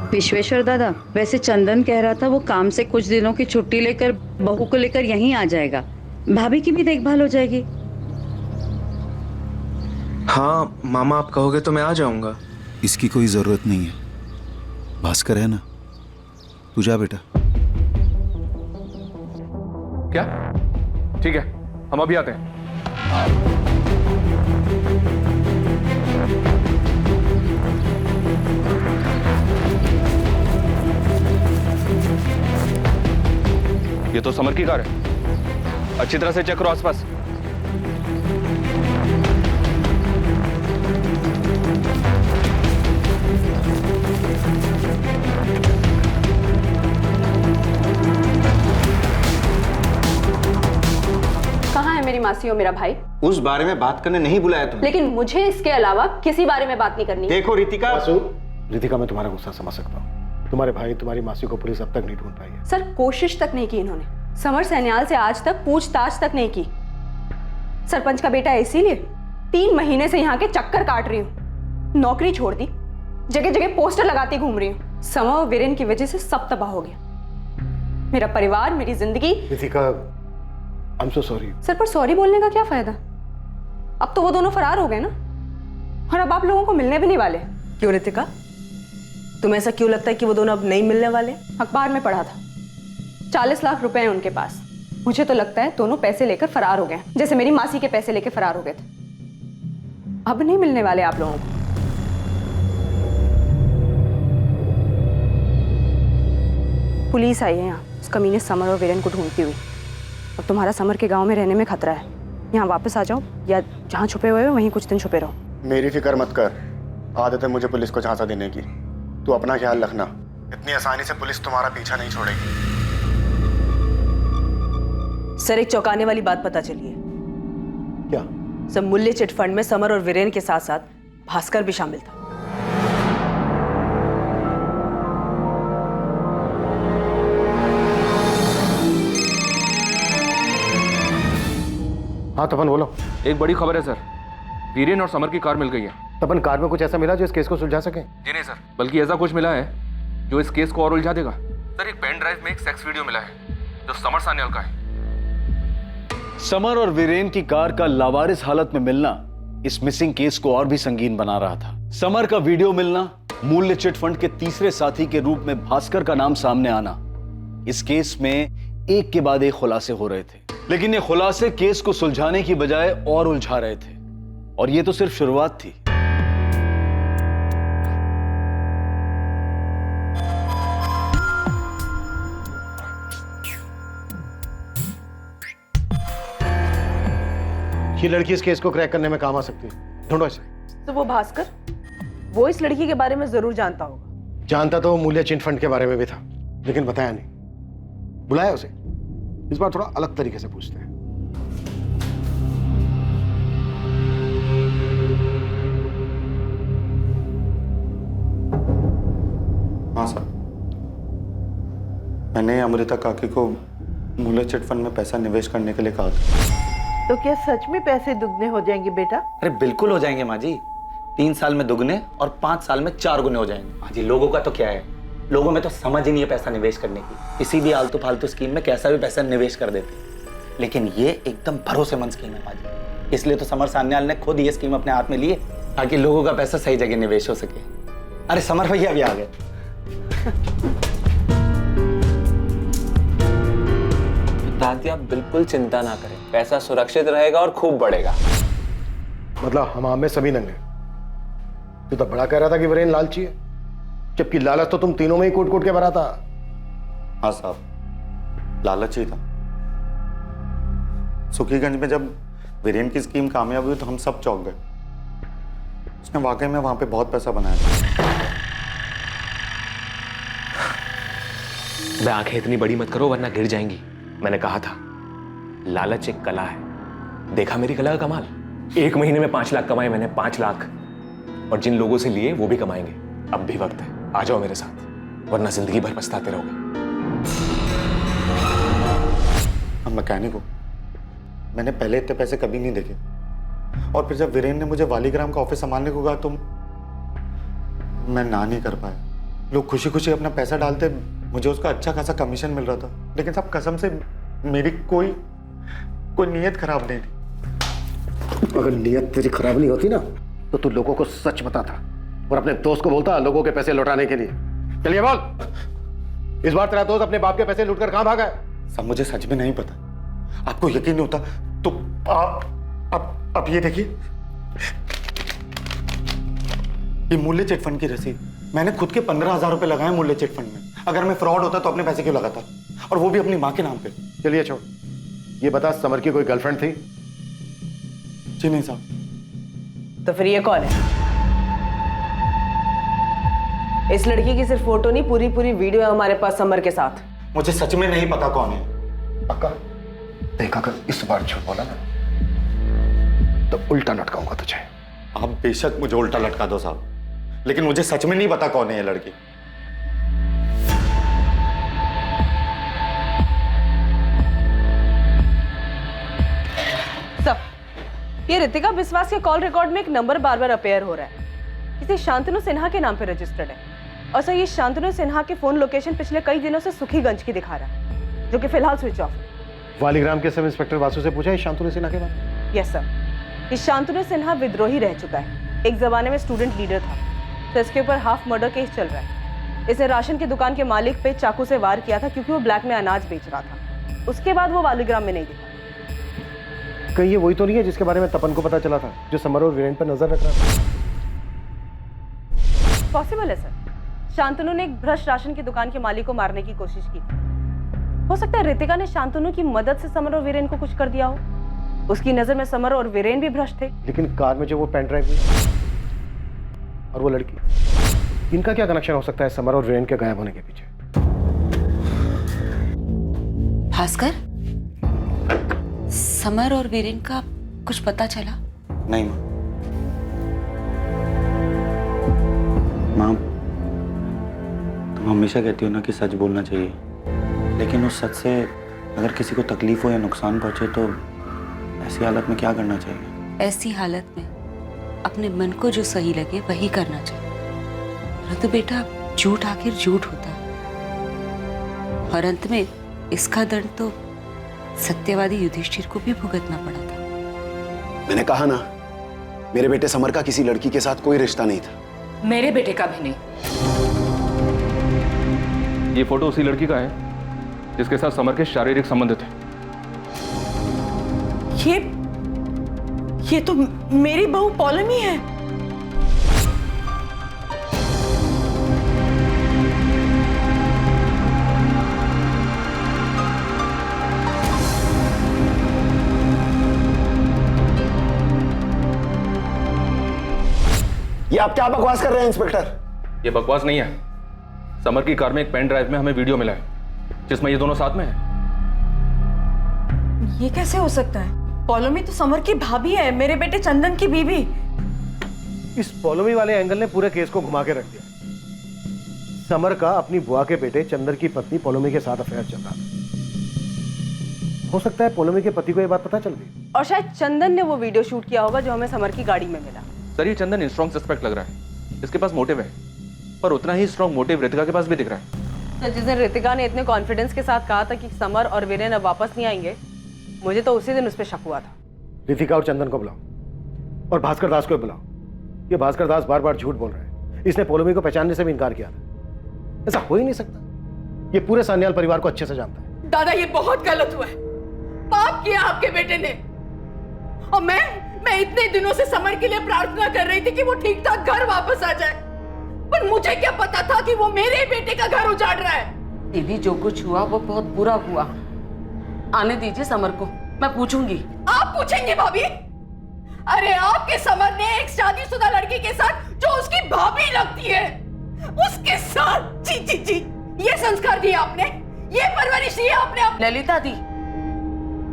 विश्वेश्वर दादा, वैसे चंदन कह रहा था वो काम से कुछ दिनों की छुट्टी लेकर बहू को लेकर यहीं आ जाएगा। भाभी की भी देखभाल हो जाएगी। हाँ मामा, आप कहोगे तो मैं आ जाऊंगा। इसकी कोई जरूरत नहीं है। भास्कर है ना, तू जा बेटा। क्या? ठीक है, हम अभी आते हैं। ये तो समर की कार है। अच्छी तरह से चेक करो आसपास। कहाँ है मेरी मासी और मेरा भाई? उस बारे में बात करने नहीं बुलाया तुमने। लेकिन मुझे इसके अलावा किसी बारे में बात नहीं करनी। देखो रितिका, रितिका, मैं तुम्हारा गुस्सा समझ सकता हूँ। तुम्हारे भाई तुम्हारी मासी को पुलिस अब तक नहीं ढूंढ पाई है। सर, कोशिश तक नहीं की इन्होंने। समर सैन्याल से आज तक पूछताछ तक नहीं की। सरपंच का बेटा है, इसीलिए 3 महीने से यहाँ के चक्कर काट रही हूँ। नौकरी छोड़ दी, जगह जगह पोस्टर लगाती घूम रही हूँ। समर और वीरेन की वजह से सब तबाह हो गया। मेरा परिवार, मेरी जिंदगी। Ritika, I'm so sorry। Sir, पर सॉरी बोलने का क्या फायदा? अब तो वो दोनों फरार हो गए ना, और अब आप लोगों को मिलने भी नहीं वाले। क्यों रितिका, तुम्हें ऐसा क्यों लगता है कि वो दोनों अब नहीं मिलने वाले? अखबार में पढ़ा था 40 लाख रुपए हैं उनके पास। मुझे तो लगता है दोनों पैसे लेकर फरार हो गए, जैसे मेरी मासी के पैसे लेकर फरार हो गए थे। अब नहीं मिलने वाले आप लोगों को। पुलिस आई है यहाँ उस कमीने समर और वीरेन को ढूंढती हुई। अब तुम्हारा समर के गांव में रहने में खतरा है। यहाँ वापस आ जाओ, या जहाँ छुपे हुए हो वहीं कुछ दिन छुपे रहो। मेरी फिक्र मत कर, आदत है मुझे पुलिस को झांसा देने की। तू अपना ख्याल रखना, इतनी आसानी से पुलिस तुम्हारा पीछा नहीं छोड़ेगी। सर, एक चौंकाने वाली बात पता चली है। क्या? सब मूल्य चिट फंड में समर और वीरेन के साथ साथ भास्कर भी शामिल था। हाँ तपन, बोलो। एक बड़ी खबर है सर, वीरेन और समर की कार मिल गई है। तपन, कार में कुछ ऐसा मिला जो इस केस को सुलझा सके? जी नहीं सर, बल्कि ऐसा कुछ मिला है जो इस केस को और उलझा देगा। सर, एक पेन ड्राइव में एक सेक्स वीडियो मिला है जो समर सान्याल का है। समर और वीरेन की कार का लावारिस हालत में मिलना इस मिसिंग केस को और भी संगीन बना रहा था। समर का वीडियो मिलना, मूल्य चिट फंड के तीसरे साथी के रूप में भास्कर का नाम सामने आना, इस केस में एक के बाद एक खुलासे हो रहे थे। लेकिन ये खुलासे केस को सुलझाने की बजाय और उलझा रहे थे, और ये तो सिर्फ शुरुआत थी। ये लड़की इस केस को क्रैक करने में काम आ सकती है, ढूंढो इसे। तो वो भास्कर, वो इस लड़की के बारे में जरूर जानता होगा। जानता तो मूल्य चिट फंड के बारे में भी था, लेकिन बताया नहीं। बुलाया उसे, इस बार थोड़ा अलग तरीके से पूछते हैं। हाँ सर, मैंने अमृता काकी को मूल्य चिट फंड में पैसा निवेश करने के लिए कहा था। तो क्या सच में पैसे दुगने हो जाएंगे बेटा? अरे बिल्कुल हो जाएंगे माँ जी। 3 साल में दुगने और 5 साल में 4 गुने हो जाएंगे। माँ जी, लोगों का तो क्या है, लोगों में तो समझ ही नहीं है पैसा निवेश करने की। किसी भी आलतू फालतू स्कीम में कैसा भी पैसा निवेश कर देते, लेकिन ये एकदम भरोसेमंद स्कीम है माँ जी। इसलिए तो समर सान्याल ने खुद ये स्कीम अपने हाथ में ली है, ताकि लोगों का पैसा सही जगह निवेश हो सके। अरे समर भैया भी आ गए। दादी, आप बिल्कुल चिंता ना करें, पैसा सुरक्षित रहेगा और खूब बढ़ेगा। मतलब हम में सभी नंगे। तू तो बड़ा कह रहा था कि वीरेन लालची है, जबकि लालच तो तुम तीनों में ही कूट कूट के भरा था। हाँ साहब, लालच ही था। सुखीगंज में जब वीरेन की स्कीम कामयाब हुई तो हम सब चौंक गए। उसने वाकई में वहां पे बहुत पैसा बनाया था। बे, आंखें इतनी बड़ी मत करो वरना गिर जाएंगी। मैंने कहा था, लालच एक कला है। देखा मेरी कला का कमाल। 1 महीने में 5 लाख कमाए मैंने, 5 लाख। और जिन लोगों से लिए वो भी कमाएंगे। अब भी वक्त है, आ जाओ मेरे साथ, वरना जिंदगी भर पछताते रहोगे। हम मैकेनिक हो, मैंने पहले इतने पैसे कभी नहीं देखे। और फिर जब वीरेन ने मुझे वालीग्राम का ऑफिस संभालने को कहा तो मैं ना नहीं कर पाया। लोग खुशी खुशी अपना पैसा डालते, मुझे उसका अच्छा खासा कमीशन मिल रहा था। लेकिन सब कसम से मेरी कोई नीयत खराब नहीं थी। अगर नीयत तेरी खराब नहीं होती ना, तो तू लोगों को सच बताता और अपने दोस्त को बोलता लोगों के पैसे लौटाने के लिए। चलिए बोल, इस बार तेरा दोस्त अपने बाप के पैसे लूटकर कहां भागा है? सब मुझे सच में नहीं पता। आपको यकीन नहीं होता तो आप ये देखिए, ये मूल्य चिट फंड की रसीद। मैंने खुद के 15,000 रुपए लगाए मूल्य चिट फंड में। अगर मैं फ्रॉड होता तो अपने पैसे क्यों लगाता, और वो भी अपनी माँ के नाम पे। चलिए छोड़, ये बता, समर की कोई गर्लफ्रेंड थी? जी नहीं साहब। तो फिर ये कौन है? इस लड़की की सिर्फ फोटो नहीं, पूरी पूरी वीडियो है हमारे पास समर के साथ। मुझे सच में नहीं पता कौन है। पक्का? देखा कर, इस बार झूठ बोला ना तो उल्टा लटकाऊंगा तुझे। आप बेशक मुझे उल्टा लटका दो साहब, लेकिन मुझे सच में नहीं पता कौन है ये लड़की। ये रितिका विश्वास के कॉल रिकॉर्ड में एक नंबर बार बार अपेयर हो रहा है, किसी शांतनु सिन्हा के नाम पे रजिस्टर्ड है। और सर, ये शांतनु सिन्हा की फोन लोकेशन पिछले कई दिनों से सुखीगंज की दिखा रहा है, जो कि फिलहाल स्विच ऑफ है। वालीग्राम के सब इंस्पेक्टर वासु से पूछा है शांतनु सिन्हा के बारे में? यस सर, ये शांतनु सिन्हा विद्रोही रह चुका है। एक जमाने में स्टूडेंट लीडर था, तो इसके ऊपर हाफ मर्डर केस चल रहा है। इसने राशन की दुकान के मालिक पे चाकू से वार किया था क्योंकि वो ब्लैक में अनाज बेच रहा था। उसके बाद वो वालीग्राम में नहीं दिखा। कहीं ये वही तो नहीं है जिसके बारे में तपन को पता चला था, जो समर और वीरेन पर नजर रख रहा था? पॉसिबल है सर। शांतनु ने एक भ्रष्ट राशन की दुकान के मालिक को मारने की कोशिश की थी। हो सकता है रितिका ने शांतनु की मदद से समर और वीरेन को कुछ कर दिया हो। उसकी नजर में समर और वीरेन भी भ्रष्ट थे। लेकिन कार में जो वो पेन ड्राइव और वो लड़की, इनका क्या कनेक्शन हो सकता है समर और वीरेन के गायब होने के पीछे? भास्कर, समर और वीरेन का कुछ पता चला? नहीं माँ, तुम हमेशा कहती हो ना कि सच बोलना चाहिए, लेकिन उस सच से अगर किसी को तकलीफ हो या नुकसान पहुंचे तो ऐसी हालत में क्या करना चाहिए? ऐसी हालत में अपने मन को जो सही लगे वही करना चाहिए। तो बेटा झूठ आखिर झूठ होता है और अंत में इसका दंड तो सत्यवादी युधिष्ठिर को भी भुगतना पड़ा था। मैंने कहा ना, मेरे बेटे समर का किसी लड़की के साथ कोई रिश्ता नहीं था। मेरे बेटे का भी नहीं। ये फोटो उसी लड़की का है जिसके साथ समर के शारीरिक संबंध थे। ये तो मेरी बहू पौलमी है। ये आप क्या बकवास कर रहे हैं इंस्पेक्टर? ये बकवास नहीं है। समर की कार में एक पेन ड्राइव में हमें वीडियो मिला है जिसमें ये दोनों साथ में है। ये कैसे हो सकता है? पौलमी तो समर की भाभी है, मेरे बेटे चंदन की बीवी। इस पौलमी वाले एंगल ने पूरे केस को घुमा के रख दिया। समर का अपनी बुआ के बेटे चंदन की पत्नी पौलमी के साथ अफेयर चल रहा था। हो सकता है पौलमी के पति को यह बात पता चल गई और शायद चंदन ने वो वीडियो शूट किया होगा जो हमें समर की गाड़ी में मिला। सर, ये चंदन स्ट्रॉन्ग सस्पेक्ट लग रहा है। इसके पास मोटिव है, पर उतना ही स्ट्रॉन्ग मोटिव रितिका के पास भी दिख रहा है। तो जिस दिन रितिका ने इतने कॉन्फिडेंस के साथ कहा था कि समर और वीरेन अब वापस नहीं आएंगे, मुझे तो उसी दिन उस पर शक हुआ था। रितिका और चंदन को बुलाओ और भास्कर दास को बुलाओ। ये भास्कर दास बार बार झूठ बोल रहे हैं। इसने पौलमी को पहचानने से भी इनकार किया था। ऐसा हो ही नहीं सकता। ये पूरे सान्याल परिवार को अच्छे से जानता है। दादा, ये बहुत गलत हुआ है। पाप किया आपके बेटे ने। और मैं इतने दिनों से समर के लिए प्रार्थना कर रही थी कि वो ठीक ठाक घर वापस आ जाए, पर मुझे क्या पता था कि वो मेरे बेटे का घर उजाड़ रहा है। दीदी, जो कुछ हुआ वो बहुत बुरा हुआ। आने दीजिए समर को, मैं पूछूंगी। आप पूछेंगे भाभी? अरे आपके समर ने एक शादीशुदा लड़की के साथ जो उसकी भाभी लगती है उसके साथ जी जी जी ये संस्कार दिए आपने, ये परवरिश दी आपने। ललिता दी,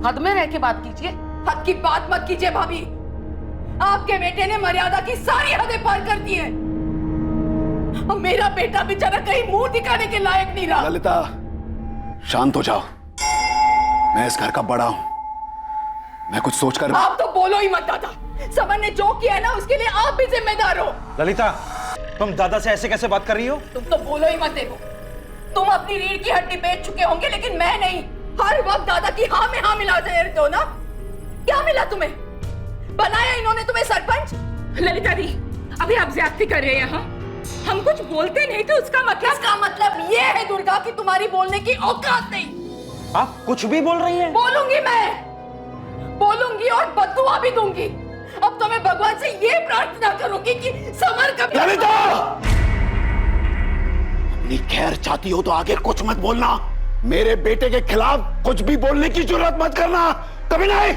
हद में रह के बात कीजिए। हद की बात मत कीजिए भाभी। आपके बेटे ने मर्यादा की सारी हदें पार कर दी है। और मेरा बेटा बेचारा कहीं मुंह दिखाने के लायक नहीं रहा। ललिता, शांत हो जाओ। मैं इस घर का बड़ा हूं। मैं कुछ सोच कर। आप तो बोलो ही मत दादा। समर ने जो किया है ना उसके लिए आप भी जिम्मेदार हो। ललिता, तुम दादा से ऐसे कैसे बात कर रही हो? तुम तो बोलो ही मत। देखो, तुम अपनी रीढ़ की हड्डी बेच चुके होंगे, लेकिन मैं नहीं। हर वक्त दादा की हाँ में हाँ मिला रहते हो ना। क्या मिला तुम्हें? बनाया इन्होंने तुम्हें सरपंच। ललिता दी, अभी आप ज्यादती कर रहे हैं यहाँ। हम कुछ बोलते नहीं तो उसका मतलब ये है दुर्गा कि तुम्हारी बोलने की औकात नहीं। आप कुछ भी बोल रही हैं? बोलूंगी, मैं बोलूंगी और बद्दुआ भी दूंगी। अब तो मैं भगवान से ये प्रार्थना करूंगी कि समर कभी। ललिता, अपनी खैर चाहती हो तो आगे कुछ मत बोलना। मेरे बेटे के खिलाफ कुछ भी बोलने की जरूरत मत करना, कभी नहीं।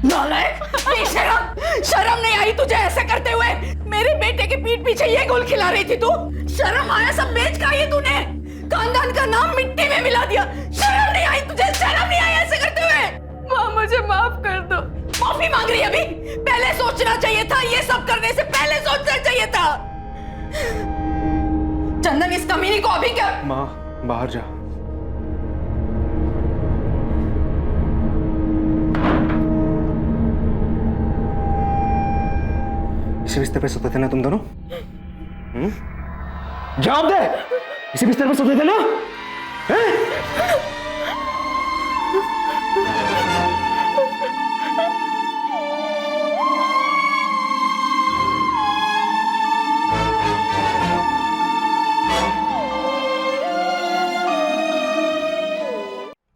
नालायक, शर्म नहीं आई तुझे ऐसा करते हुए? मेरे बेटे के पीठ पीछे ये गोल खिला रही थी तू। शर्म आया? सब बेच का ये तूने खानदान का नाम मिट्टी में मिला दिया। शर्म नहीं आई तुझे? शर्म नहीं आई ऐसे करते हुए? माँ, मुझे माफ कर दो। माफी मांग रही है अभी? पहले सोचना चाहिए था। ये सब करने से पहले सोचना चाहिए था। चंदन, इस कमीनी को अभी क्या? माँ, बाहर जा। इसी बिस्तर पे सोते थे ना तुम दोनों? जवाब दे। इसी बिस्तर पे सोते थे ना?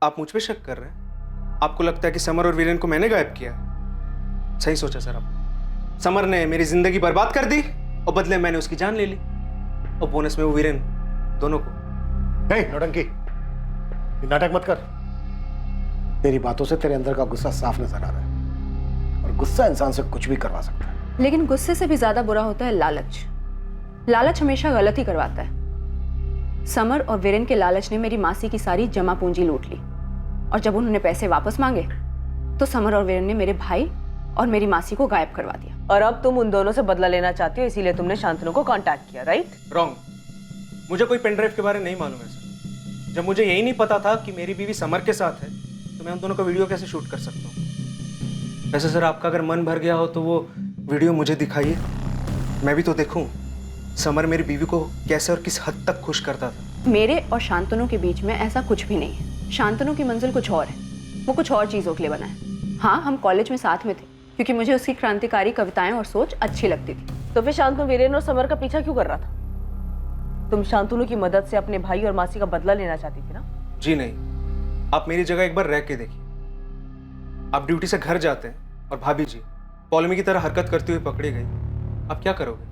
आप मुझ पे शक कर रहे हैं? आपको लगता है कि समर और वीरेन को मैंने गायब किया? सही सोचा सर आपने। समर ने मेरी जिंदगी बर्बाद कर दी और बदले मैंने उसकी जान ले ली, और बोनस में वो वीरेन, दोनों को। नौटंकी, नाटक मत कर। तेरी बातों से तेरे अंदर का गुस्सा साफ नजर आ रहा है, और गुस्सा इंसान से कुछ भी करवा सकता है। लेकिन गुस्से से भी ज्यादा बुरा होता है लालच। लालच हमेशा गलत ही करवाता है। समर और वीरेन के लालच ने मेरी मासी की सारी जमा पूंजी लूट ली, और जब उन्होंने पैसे वापस मांगे तो समर और वीरेन ने मेरे भाई और मेरी मासी को गायब करवा दिया। और अब तुम उन दोनों से बदला लेना चाहती हो, इसीलिए तुमने शांतनु को कांटेक्ट किया, राइट? रॉन्ग। मुझे कोई पेनड्राइव के बारे में नहीं मालूम है सर। जब मुझे यही नहीं पता था कि मेरी बीवी समर के साथ है तो मैं उन दोनों का वीडियो कैसे शूट कर सकता हूँ? वैसे सर आपका अगर मन भर गया हो तो वो वीडियो मुझे दिखाइए, मैं भी तो देखूं समर मेरी बीवी को कैसे और किस हद तक खुश करता था। मेरे और शांतनु के बीच में ऐसा कुछ भी नहीं है। शांतनु की मंजिल कुछ और है, वो कुछ और चीज़ों के लिए बना है। हाँ, हम कॉलेज में साथ में थे क्योंकि मुझे उसकी क्रांतिकारी कविताएं और सोच अच्छी लगती थी। तो फिर शांतनु वीरेन और समर का पीछा क्यों कर रहा था? तुम शांतनु की मदद से अपने भाई और मासी का बदला लेना चाहती थी ना? जी नहीं, आप मेरी जगह एक बार रह के देखिए। आप ड्यूटी से घर जाते हैं और भाभी जी पॉलमी की तरह हरकत करती हुई पकड़ी गई, आप क्या करोगे?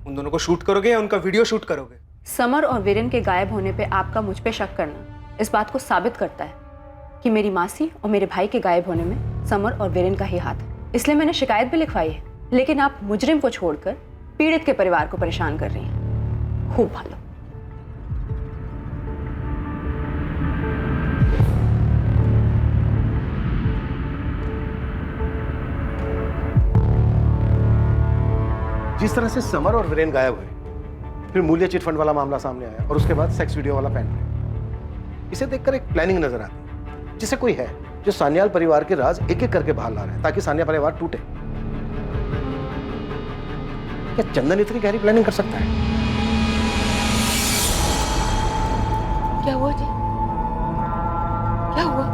उन दोनों को शूट करोगे या उनका वीडियो शूट करोगे? समर और वीरेन के गायब होने पे आपका मुझ पे शक करना इस बात को साबित करता है कि मेरी मासी और मेरे भाई के गायब होने में समर और वीरेन का ही हाथ है। इसलिए मैंने शिकायत भी लिखवाई है, लेकिन आप मुजरिम को छोड़कर पीड़ित के परिवार को परेशान कर रही हैं। खूब भालो। जिस तरह से समर और वीरेन गायब हुए, फिर मूल्य चिट फंड वाला मामला सामने आया और उसके बाद सेक्स वीडियो वाला पेन ड्राइव, इसे देखकर एक प्लानिंग नजर आती है, जिसे कोई है जो सान्याल परिवार के राज एक एक करके बाहर ला रहा है ताकि सान्याल परिवार टूटे। क्या चंदन इतनी गहरी प्लानिंग कर सकता है? क्या हुआ जी? क्या हुआ?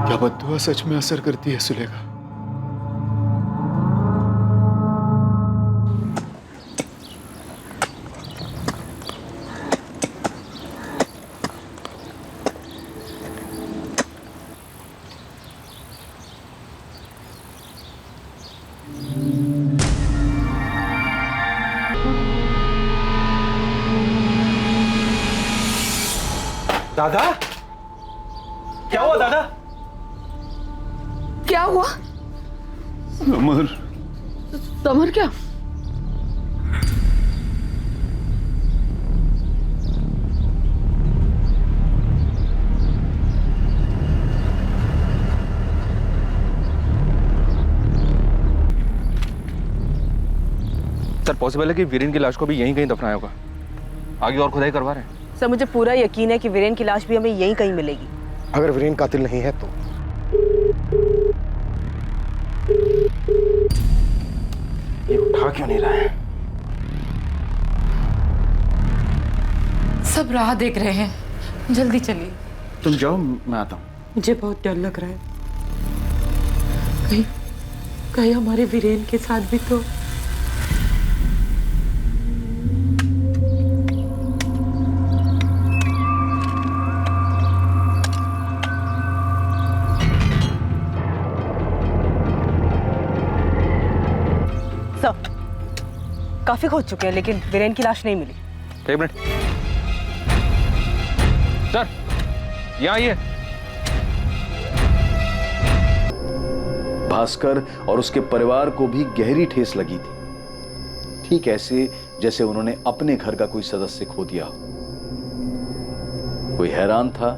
क्या बद्दुआ सच में असर करती है सुलेखा? दादा, क्या हुआ दादा? क्या हुआ? समर। समर क्या? सर पॉसिबल है कि वीरेन की लाश को भी यहीं कहीं दफनाया होगा, आगे और खुदाई करवा रहे हैं। सर मुझे पूरा यकीन है कि वीरेन की लाश भी हमें यहीं कहीं मिलेगी। अगर वीरेन कातिल नहीं है तो ये उठा क्यों नहीं रहा है? सब राह देख रहे हैं, जल्दी चलिए। तुम जाओ, मैं आता हूँ। मुझे बहुत डर लग रहा है, कहीं हमारे वीरेन के साथ भी तो। काफी खोज चुके हैं लेकिन वीरेन की लाश नहीं मिली। एक मिनट सर, यहाँ आइए। भास्कर और उसके परिवार को भी गहरी ठेस लगी थी, ठीक ऐसे जैसे उन्होंने अपने घर का कोई सदस्य खो दिया हो। कोई हैरान था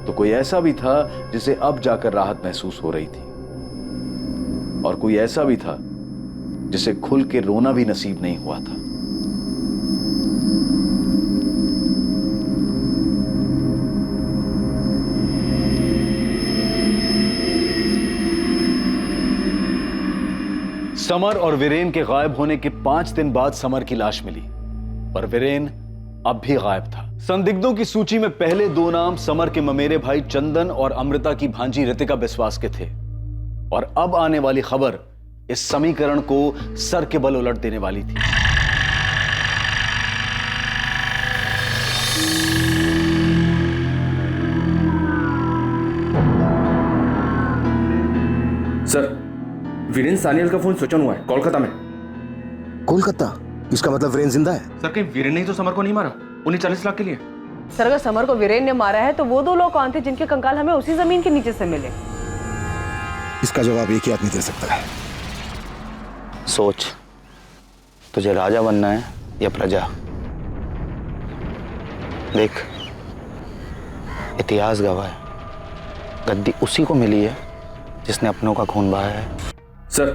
तो कोई ऐसा भी था जिसे अब जाकर राहत महसूस हो रही थी, और कोई ऐसा भी था जिसे खुल के रोना भी नसीब नहीं हुआ था। समर और वीरेन के गायब होने के 5 दिन बाद समर की लाश मिली, पर वीरेन अब भी गायब था। संदिग्धों की सूची में पहले 2 नाम समर के ममेरे भाई चंदन और अमृता की भांजी रितिका बिस्वास के थे, और अब आने वाली खबर इस समीकरण को सर के बल उलट देने वाली थी। सर, वीरेन सानियल का फोन स्विच ऑन हुआ है कोलकाता में। कोलकाता? इसका मतलब वीरेन जिंदा है? सर कहीं वीरेन ने ही तो समर को नहीं मारा 19-40 लाख के लिए? सर अगर समर को वीरेन ने मारा है तो वो 2 लोग कौन थे जिनके कंकाल हमें उसी जमीन के नीचे से मिले? इसका जवाब एक ही आदमी दे सकता है। सोच, तुझे राजा बनना है या प्रजा? देख, इतिहास गवाह है, गद्दी उसी को मिली है जिसने अपनों का खून बहाया है। सर,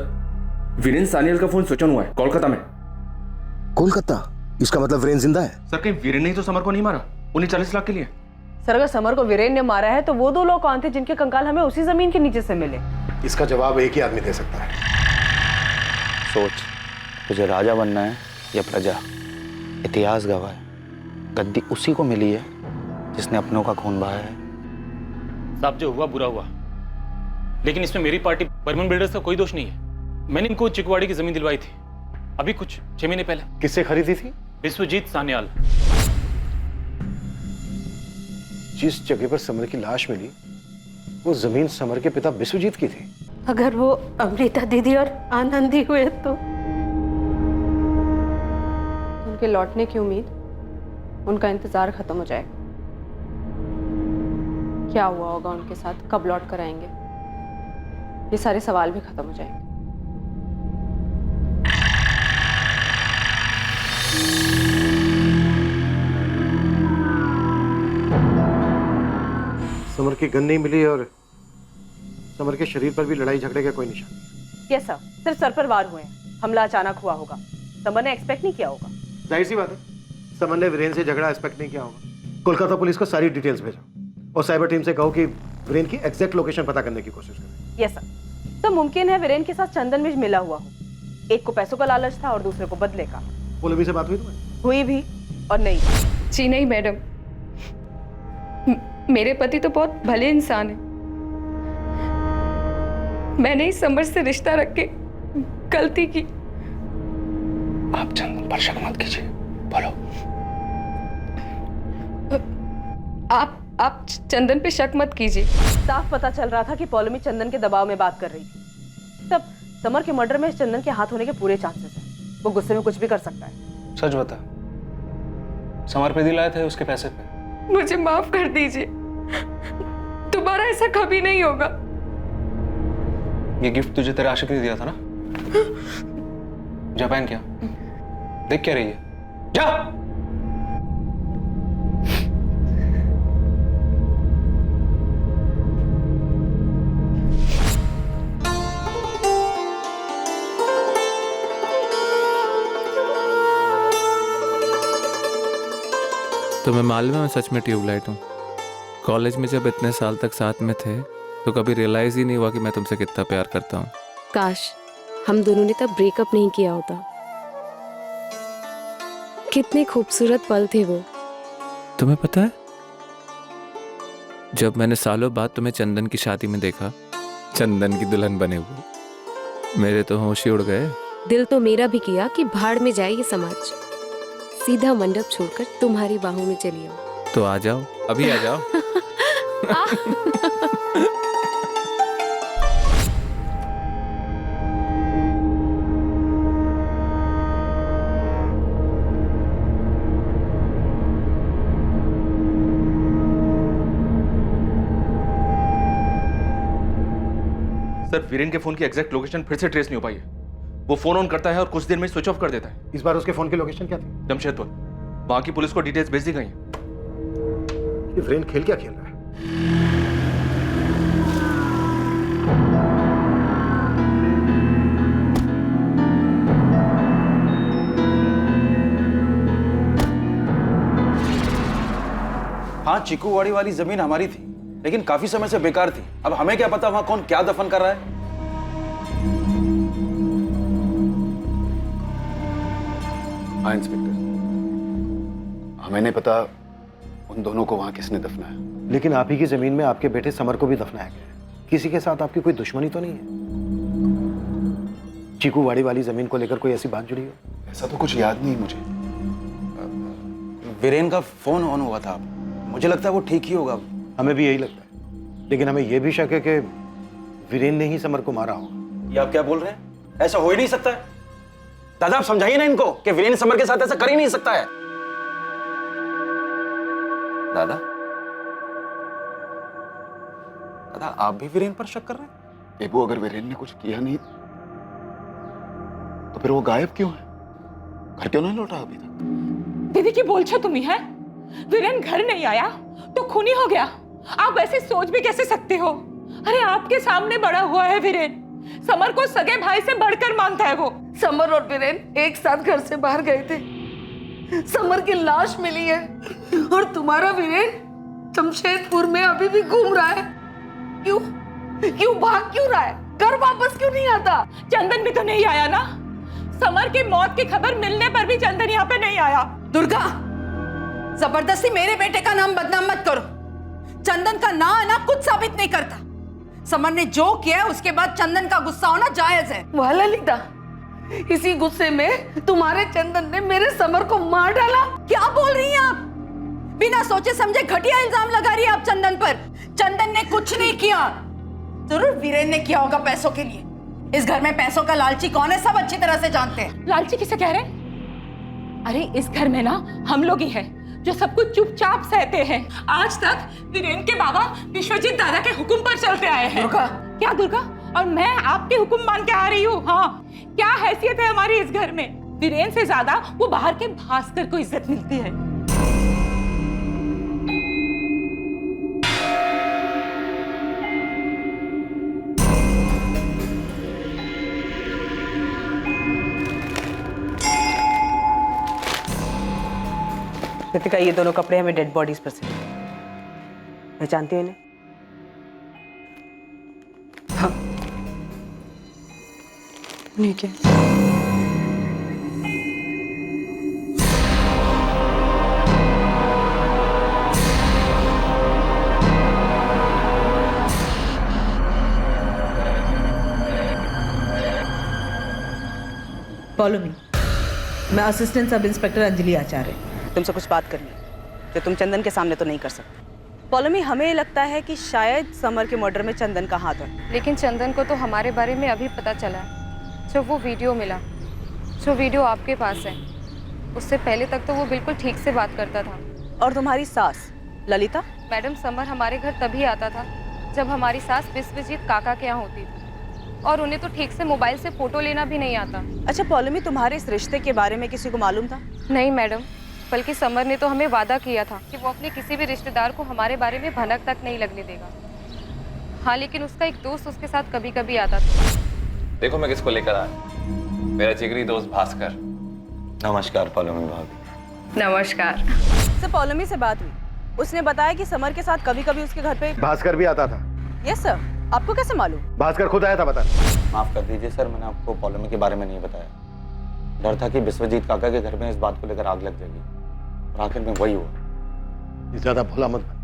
वीरेंद्र सानियल का फोन स्विच ऑन हुआ है कोलकाता में। कोलकाता? इसका मतलब वीरेंद्र जिंदा है? सर कहीं वीरेंद्र ने ही तो समर को नहीं मारा उन्हें 40 लाख के लिए? सर अगर समर को वीरेन ने मारा है तो वो 2 लोग कौन थे जिनके कंकाल हमें उसी जमीन के नीचे से मिले? इसका जवाब एक ही आदमी दे सकता है। सोच, तुझे राजा बनना है या प्रजा? इतिहास गवाह है, गद्दी उसी को मिली है जिसने अपनों का खून बहाया है। साहब जो हुआ बुरा हुआ, लेकिन इसमें मेरी पार्टी बर्मन बिल्डर्स का कोई दोष नहीं है। मैंने इनको चिकवाड़ी की जमीन दिलवाई थी अभी कुछ 6 महीने पहले। किससे खरीदी थी? विश्वजीत सान्याल। जिस जगह पर समर की लाश मिली वो जमीन समर के पिता विश्वजीत की थी। अगर वो अमृता दीदी और आनंदी हुए तो उनके लौटने की उम्मीद, उनका इंतजार खत्म हो जाएगा। क्या हुआ होगा उनके साथ, कब लौट कर आएंगे, ये सारे सवाल भी खत्म हो जाएंगे। समर की गन नहीं मिली और समर के शरीर पर भी लड़ाई झगड़े का कोई निशान नहीं। यस सर, सिर्फ सर पर वार हुए हैं। हमला अचानक हुआ होगा, समर ने एक्सपेक्ट नहीं किया होगा। जाहिर सी बात है, समर ने वीरेन से झगड़ा एक्सपेक्ट नहीं किया होगा। कोलकाता पुलिस को सारी डिटेल्स भेजो और साइबर टीम से कहो कि वीरेन की एग्जैक्ट लोकेशन पता करने की कोशिश करें। Yes sir. तो मुमकिन है वीरेन के साथ चंदन भी मिला हुआ हो। एक को पैसों का लालच था और दूसरे को बदले का। पौलमी से बात हुई तुम्हारी? हुई भी और नहीं। जी नहीं मैडम, मेरे पति तो बहुत भले इंसान है। मैंने ही समर से रिश्ता रख के गलती की। आप चंदन पर शक मत कीजिए, बोलो। आप चंदन पे शक मत कीजिए। साफ पता चल रहा था कि पौलमी चंदन के दबाव में बात कर रही थी। तब समर के मर्डर में चंदन के हाथ होने के पूरे चांसेस हैं। वो गुस्से में कुछ भी कर सकता है। सच बता, समर पे दिलाए थे उसके पैसे पे? मुझे माफ कर दीजिए, दोबारा ऐसा कभी नहीं होगा। ये गिफ्ट तुझे तेरे आशिक ने दिया था ना? जा पहन क्या, देख क्या रही है, जा। तुम्हें मालूम है मैं सच में ट्यूबलाइट हूँ। कॉलेज में जब इतने साल तक साथ में थे तो कभी रियलाइज ही नहीं हुआ कि मैं तुमसे कितना प्यार करता हूँ। काश हम दोनों ने तब ब्रेकअप नहीं किया होता। कितने खूबसूरत पल थे वो। तुम्हें पता है, जब मैंने सालों बाद तुम्हें चंदन की शादी में देखा, चंदन की दुल्हन बने हुए, मेरे तो होश ही उड़ गए। दिल तो मेरा भी किया कि भाड़ में जाए ये समाज, सीधा मंडप छोड़कर तुम्हारी बाहों में चली आओ। तो आ जाओ, अभी आ जाओ। सर वीरेन के फोन की एग्जैक्ट लोकेशन फिर से ट्रेस नहीं हो पाई है। वो फोन ऑन करता है और कुछ देर में स्विच ऑफ कर देता है। इस बार उसके फोन की लोकेशन क्या थी? जमशेदपुर। वहां की पुलिस को डिटेल्स भेज दी गई हैं। ये वीरेन खेल क्या खेल रहा है? हाँ, चिकूवाड़ी वाली जमीन हमारी थी, लेकिन काफी समय से बेकार थी। अब हमें क्या पता वहां कौन क्या दफन कर रहा है। हाँ इंस्पेक्टर, हमें नहीं पता उन दोनों को वहां किसने दफनाया। लेकिन आप ही की जमीन में आपके बेटे समर को भी दफनाया गया है। किसी के साथ आपकी कोई दुश्मनी तो नहीं है? चीकूवाड़ी वाली जमीन को लेकर कोई ऐसी बात जुड़ी हो? ऐसा तो कुछ याद नहीं मुझे। वीरेन का फोन ऑन हुआ था, मुझे लगता है वो ठीक ही होगा। हमें भी यही लगता है, लेकिन हमें यह भी शक है कि वीरेन ने ही समर को मारा होगा। ये आप क्या बोल रहे हैं? ऐसा हो ही नहीं सकता है। दादा आप समझाइए ना इनको कि वीरेन समर के साथ ऐसा कर ही नहीं सकता है। दादा, दादा आप भी वीरेन पर शक कर रहे हैं? बेबू, अगर वीरेन ने कुछ किया नहीं तो फिर वो गायब क्यों है? घर क्यों नहीं लौटा अभी तक? दीदी की बोल छो तुम्ही है? वीरेन घर नहीं आया तो खूनी हो गया। आप ऐसे सोच भी कैसे सकते हो? अरे आपके सामने बड़ा हुआ है वीरेन, समर को सगे भाई से बढ़कर मानता है वो। समर और वीरेन एक साथ घर से बाहर गए थे, समर की लाश मिली है और तुम्हारा वीरेन जमशेदपुर में अभी भी घूम रहा है। क्यों क्यों भाग क्यों रहा है? घर वापस क्यों नहीं आता? चंदन भी तो नहीं आया ना। समर की मौत की खबर मिलने पर भी चंदन यहाँ पे नहीं आया। दुर्गा, जबरदस्ती मेरे बेटे का नाम बदनाम मत करो। चंदन का ना आना कुछ साबित नहीं करता। समर ने जो किया है उसके बाद चंदन का गुस्सा होना जायज है। वाह ललिता, इसी गुस्से में तुम्हारे चंदन ने मेरे समर को मार डाला। क्या बोल रही हैं आप? बिना सोचे समझे घटिया इल्जाम लगा रही है आप चंदन पर। चंदन ने कुछ नहीं किया, जरूर वीरेन ने किया होगा पैसों के लिए। इस घर में पैसों का लालची कौन है सब अच्छी तरह से जानते हैं। लालची किसे कह रहे? अरे इस घर में ना हम लोग ही हैं जो सब कुछ चुपचाप सहते हैं। आज तक वीरेन के बाबा विश्वजीत दादा के हुक्म पर चलते आए हैं। दुर्गा। क्या दुर्गा? और मैं आपके हुक्म मान के आ रही हूँ। हाँ, क्या हैसियत है हमारी इस घर में? वीरेन से ज्यादा वो बाहर के भास्कर को इज्जत मिलती है। कृतिका, ये दोनों कपड़े हमें डेड बॉडीज पर से पहचानती हो इन्हें? हाँ। ठीक है। Follow me. मैं असिस्टेंट सब इंस्पेक्टर अंजलि आचार्य। तुमसे कुछ बात करनी है जो तुम चंदन के सामने तो नहीं कर सकते। पॉलोमी, हमें लगता है कि शायद समर के मर्डर में चंदन का हाथ है। लेकिन चंदन को तो हमारे बारे में अभी पता चला है। जब वो वीडियो मिला, जो वीडियो आपके पास है, उससे पहले तक तो वो बिल्कुल ठीक से बात करता था। और तुम्हारी सास ललिता? मैडम, समर हमारे घर तभी आता था जब हमारी सास विश्वजीत काका के यहाँ होती थी, और उन्हें तो ठीक से मोबाइल से फोटो लेना भी नहीं आता। अच्छा पॉलोमी, तुम्हारे इस रिश्ते के बारे में किसी को मालूम था? नहीं मैडम, बल्कि समर ने तो हमें वादा किया था कि वो अपने किसी भी रिश्तेदार को हमारे बारे में भनक तक नहीं लगने देगा। हाँ, लेकिन उसका एक दोस्त उसके साथ कभी कभी आता था। देखो मैं किसको लेकर आया, मेरा जिगरी दोस्त भास्कर। नमस्कार पॉलोमी भाभी। नमस्कार। सर, पॉलोमी से बात हुई, उसने बताया कि समर के साथ कभी कभी उसके घर पे भास्कर भी आता था। Yes sir. आपको कैसे मालूम? भास्कर खुद आया था बता। माफ कर दीजिए सर, मैंने आपको पॉलोमी के बारे में नहीं बताया। डर था कि विश्वजीत काका के घर में इस बात को लेकर आग लग जाएगी, और आखिर में वही हुआ। ज्यादा भोला मत बन।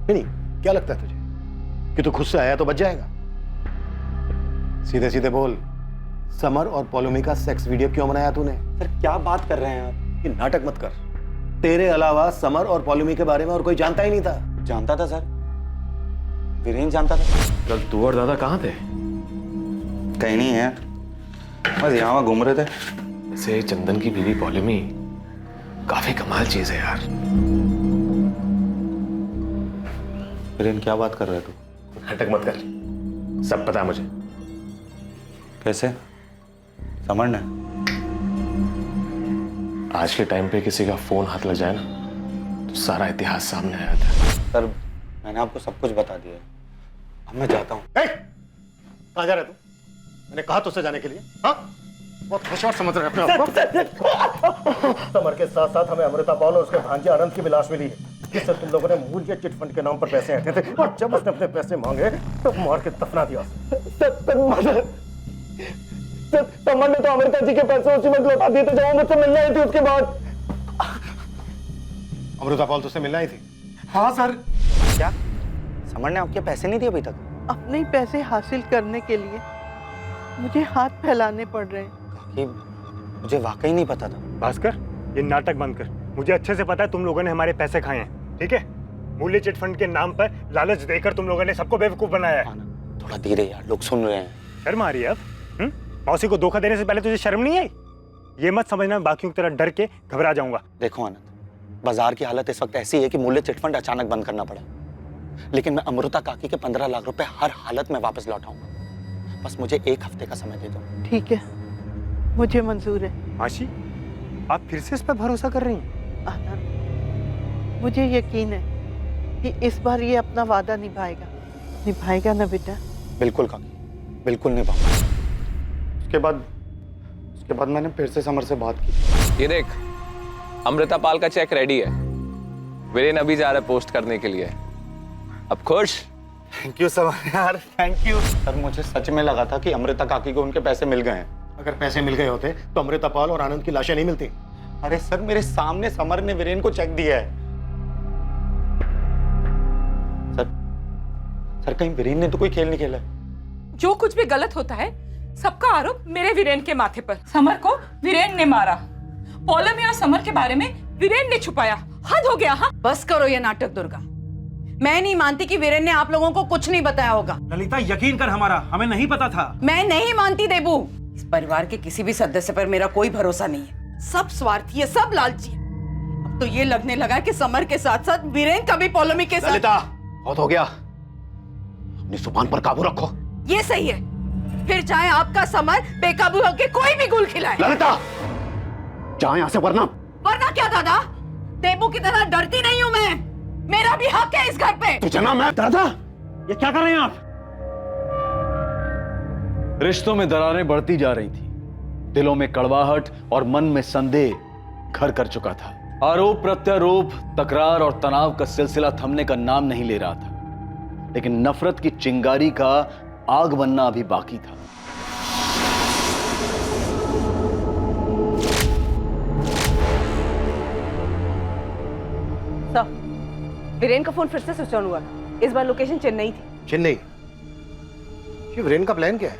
नहीं, क्या लगता है तुझे कि तू खुद से आया तो बच जाएगा? सीधे सीधे बोल, समर और पॉलोमी का सेक्स वीडियो क्यों बनाया तूने? सर क्या बात कर रहे हैं आप? ये नाटक मत कर। तेरे अलावा समर और पॉलोमी के बारे में और कोई जानता ही नहीं था। जानता था सर, वीरेन जानता था। कल तू और दादा कहाँ थे? कहीं नहीं है, बस यहाँ घूम रहे थे। वैसे चंदन की बीवी पॉलोमी काफी कमाल चीज है यार। वीरेन क्या बात कर रहे तू? नाटक मत कर, सब पता है मुझे। कैसे? समर ने? आज के टाइम पे किसी का फोन हाथ लग जाए ना तो सारा इतिहास सामने आ जाता है। सर मैंने आपको सब कुछ बता दिया, अब मैं जाता हूँ। कहाँ जा रहे तू? मैंने कहा तुझसे जाने के लिए। हाँ, बहुत होशियार समझ रहे अपने आप को। समर के साथ साथ हमें अमृता पॉल और उसके भांजे आनंद की भी लाश मिली है, जिससे तुम लोगों ने मूल्य चिट फंड के नाम पर पैसे हटे थे, और जब उसने अपने पैसे मांगे तो मार के दफना दिया। समर ने तो अमृता जी के पैसे उसी वक्त लौटा दिए थे जब वो मुझसे मिलने आई थी। उसके बाद अमृता पॉल तुझसे मिलना आई थी? हाँ सर। क्या समर ने आपके पैसे नहीं दिए अभी तक? अपने पैसे हासिल करने के लिए मुझे हाथ फैलाने पड़ रहे हैं। कि मुझे वाकई नहीं पता था। भास्कर, ये नाटक बंद कर। मुझे अच्छे से पता है तुम लोगों ने हमारे पैसे खाए हैं, ठीक है? मूल्य चिट फंड के नाम पर लालच देकर तुम लोगों ने सबको बेवकूफ बनाया है। थोड़ा धीरे यार, लोग सुन रहे हैं। शर्म आ रही है अब? मौसी को धोखा देने से पहले तुझे शर्म नहीं आई? ये मत समझना बाकियों की तरह डर के घबरा जाऊंगा। देखो आनंद, बाजार की हालत इस वक्त ऐसी है कि मूल्य चिट फंड अचानक बंद करना पड़ा, लेकिन मैं अमृता काकी के 15 लाख रुपए हर हालत में वापस लौटाऊंगा। बस मुझे 1 हफ्ते का समय दे दो। ठीक है, मुझे मंजूर है। मासी, आप फिर से इस पर भरोसा कर रही हैं? आनंद, मुझे यकीन है कि इस बार ये अपना वादा निभाएगा। निभाएगा ना बेटा? बिल्कुल काकी, बिल्कुल निभाऊंगा। उसके बाद मैंने फिर से समर से बात की। ये देख, अमृता पाल का चेक रेडी है। वीरेन अभी जा रहा है पोस्ट करने के लिए। अब खुश? थैंक यू समर यार, थैंक यू। सर मुझे सच में लगा था कि अमृता काकी को उनके पैसे मिल गए हैं। अगर पैसे मिल गए होते तो अमृता पाल और आनंद की लाशें नहीं मिलती। अरे सर, मेरे सामने समर ने वीरेन को चेक दिया है। सर कहीं वीरेन ने तो कोई खेल नहीं खेला है? जो कुछ भी गलत होता है सबका आरोप मेरे वीरेन के माथे पर। समर को वीरेन ने मारा। पौलमी और समर के बारे में वीरेन ने छुपाया। हद हो गया। हाँ, बस करो ये नाटक दुर्गा। मैं नहीं मानती कि वीरेन ने आप लोगों को कुछ नहीं बताया होगा। ललिता यकीन कर, हमें नहीं पता था। मैं नहीं मानती देबू। इस परिवार के किसी भी सदस्य पर मेरा कोई भरोसा नहीं है। सब स्वार्थी है, सब लालची है। अब तो ये लगने लगा कि समर के साथ साथ वीरेन का भी पौलमी के साथ। ललिता, बहुत हो गया, अपनी जुबान पर काबू रखो। ये सही है, फिर चाहे आपका समर बेकाबू होकर कोई भी गुल खिलाए। ललिता, जा यहाँ से, वरना क्या दादा? देबू की तरह डरती नहीं हूँ मैं। मेरा भी हक है इस घर पे। तुझे ना मैं। दादा, ये क्या कर रहे हैं आप? रिश्तों में दरारें बढ़ती जा रही थी। दिलों में कड़वाहट और मन में संदेह घर कर चुका था। आरोप प्रत्यारोप, तकरार और तनाव का सिलसिला थमने का नाम नहीं ले रहा था। लेकिन नफरत की चिंगारी का आग बनना अभी बाकी था। वीरेन का फोन फिर से स्विच ऑन हुआ। इस बार लोकेशन चेन्नई थी। चेन्नई? ये वीरेन का प्लान क्या है?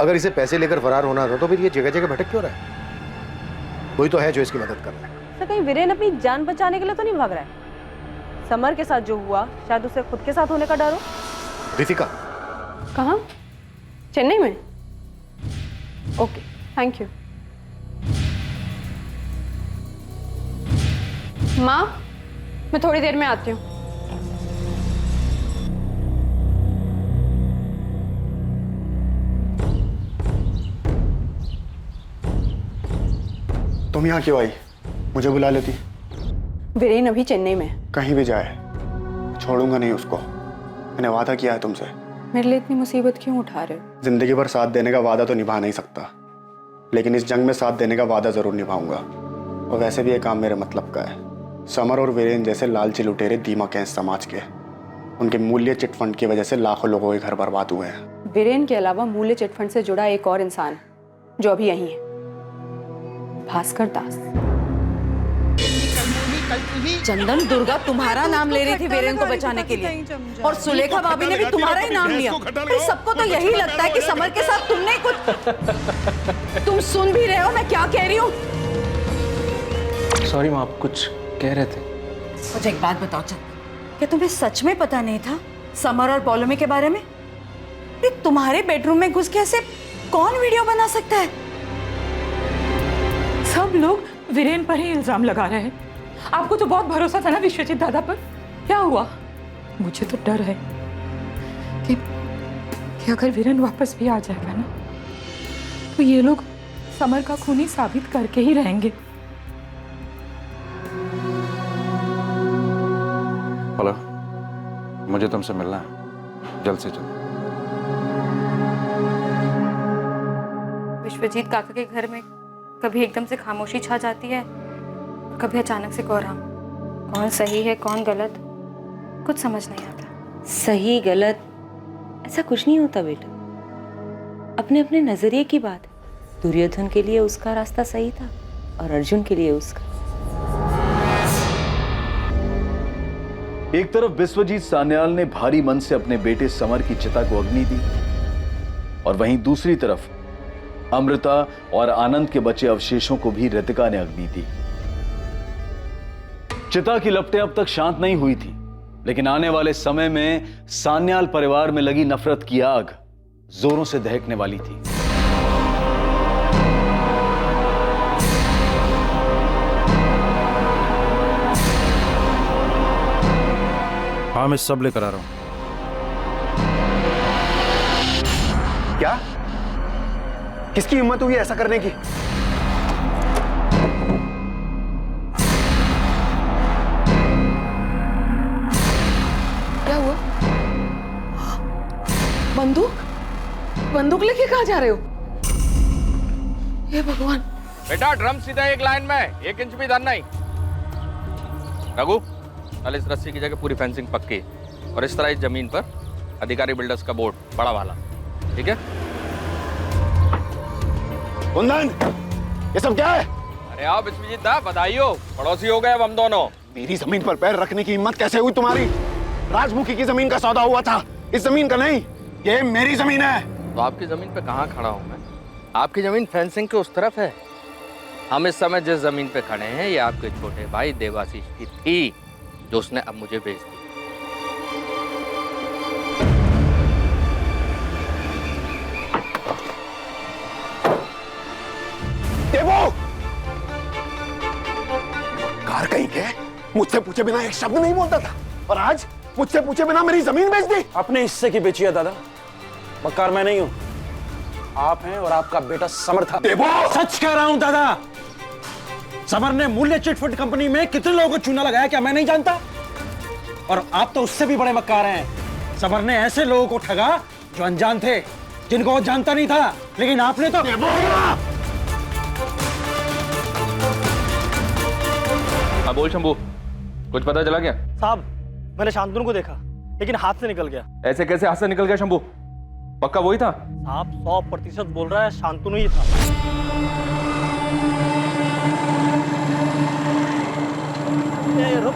अगर इसे पैसे लेकर फरार होना था तो फिर ये जगह जगह भटक क्यों रहा है? कोई तो है जो इसकी मदद कर रहा है। सर, कहीं वीरेन अपनी जान बचाने के लिए तो नहीं भाग रहा है? समर के साथ जो हुआ शायद उसे खुद के साथ होने का डर हो। रितिका, कहाँ? चेन्नई में? Okay, thank you. माँ, मैं थोड़ी देर में आती हूँ। तुम यहाँ क्यों आई? मुझे बुला लेती। वीरेन अभी चेन्नई में है। कहीं भी जाए छोड़ूंगा नहीं उसको। मैंने वादा किया है तुमसे। मेरे लिए इतनी मुसीबत क्यों उठा रहे हो? जिंदगी भर साथ देने का वादा तो निभा नहीं सकता, लेकिन इस जंग में साथ देने का वादा जरूर निभाऊंगा। और वैसे भी ये काम मेरे मतलब का है। समर और वीरेन जैसे लालची लुटेरे दीमक हैं इस समाज के। उनके मूल्य चिटफंड की वजह से लाखों लोगों के घर बर्बाद हुए हैं। वीरेन के अलावा मूल्य चिटफंड से जुड़ा एक और इंसान जो अभी यहीं है, भास्कर दास। चंदन, दुर्गा तुम्हारा नाम ले रही थी वीरेन को बचाने के लिए, और सुलेखा भाभी ने भी तुम्हारा ही नाम लिया। अरे सबको तो यही लगता है कि समर के साथ तुमने कुछ। तुम सुन भी रहे हो मैं क्या कह रही हूँ? सॉरी माँ, आप कुछ कह रहे थे। मुझे एक बात बताओ चंदन, क्या तुम्हें सच में पता नहीं था समर और पौलमी के बारे में? तुम्हारे बेडरूम में घुस के ऐसे कौन वीडियो बना सकता है? सब लोग वीरेन पर ही इल्जाम लगा रहे हैं। आपको तो बहुत भरोसा था ना विश्वजीत दादा पर। क्या हुआ? मुझे तो डर है कि अगर वीरेन वापस भी आ जाएगा ना, तो ये लोग समर का खूनी साबित करके ही रहेंगे। हेलो, मुझे तुमसे मिलना है, जल्द से जल्द। विश्वजीत काका के घर में कभी एकदम से खामोशी छा जाती है, कभी अचानक से कोहराम। कौन सही है कौन गलत, कुछ समझ नहीं आता। सही गलत ऐसा कुछ नहीं होता बेटा, अपने अपने नजरिए की बात है। दुर्योधन के लिए उसका रास्ता सही था और अर्जुन के लिए उसका। एक तरफ विश्वजीत सान्याल ने भारी मन से अपने बेटे समर की चिता को अग्नि दी, और वहीं दूसरी तरफ अमृता और आनंद के बचे अवशेषों को भी रितिका ने अग्नि दी। चिता की लपटें अब तक शांत नहीं हुई थी, लेकिन आने वाले समय में सान्याल परिवार में लगी नफरत की आग जोरों से दहकने वाली थी। हाँ, मैं सब लेकर आ रहा हूं। क्या? किसकी हिम्मत हुई ऐसा करने की? क्या हुआ? बंदूक? बंदूक लेके कहाँ जा रहे हो? हे भगवान। बेटा ड्रम सीधा एक लाइन में, 1 इंच भी इधर नहीं। रघु, कल इस रस्सी की जगह पूरी फेंसिंग पक्की, और इस तरह इस जमीन पर अधिकारी बिल्डर्स का बोर्ड बड़ा वाला, ठीक है? कुंदन, ये सब क्या है? अरे आओ बिस्मिल्लाह दा, बधाई हो, पड़ोसी हो गए अब हम दोनों। मेरी जमीन पर पैर रखने की हिम्मत कैसे हुई तुम्हारी? राजमुखी की जमीन का सौदा हुआ था, इस जमीन का नहीं। ये मेरी जमीन है। तो आपकी जमीन पे कहाँ खड़ा हूँ मैं? आपकी जमीन फेंसिंग के उस तरफ है। हम इस समय जिस जमीन पे खड़े हैं ये आपके छोटे भाई देवाशीष की थी, जो उसने अब मुझे बेच दी। देवो! कार कहीं के मुझसे पूछे बिना एक शब्द नहीं बोलता था, और आज मुझसे पूछे बिना मेरी जमीन बेच दी। अपने हिस्से की बेची है दादा, मक्कार मैं नहीं हूं, आप हैं और आपका बेटा समर था। देवो! सच कह रहा हूं दादा, समर ने मूल्य चिटफंड कंपनी में कितने लोगों को चूना लगाया क्या मैं नहीं जानता? और आप तो उससे भी बड़े मक्कार हैं। समर ने ऐसे लोगों को ठगा जो अनजान थे, जिनको वो जानता नहीं था, लेकिन आपने तो हाँ बोल शंभू, कुछ पता चला क्या? साहब मैंने शांतनु को देखा, लेकिन हाथ से निकल गया। ऐसे कैसे हाथ से निकल गया शंभू? पक्का वही था? साहब 100% बोल रहा है शांतनु ही था। रुक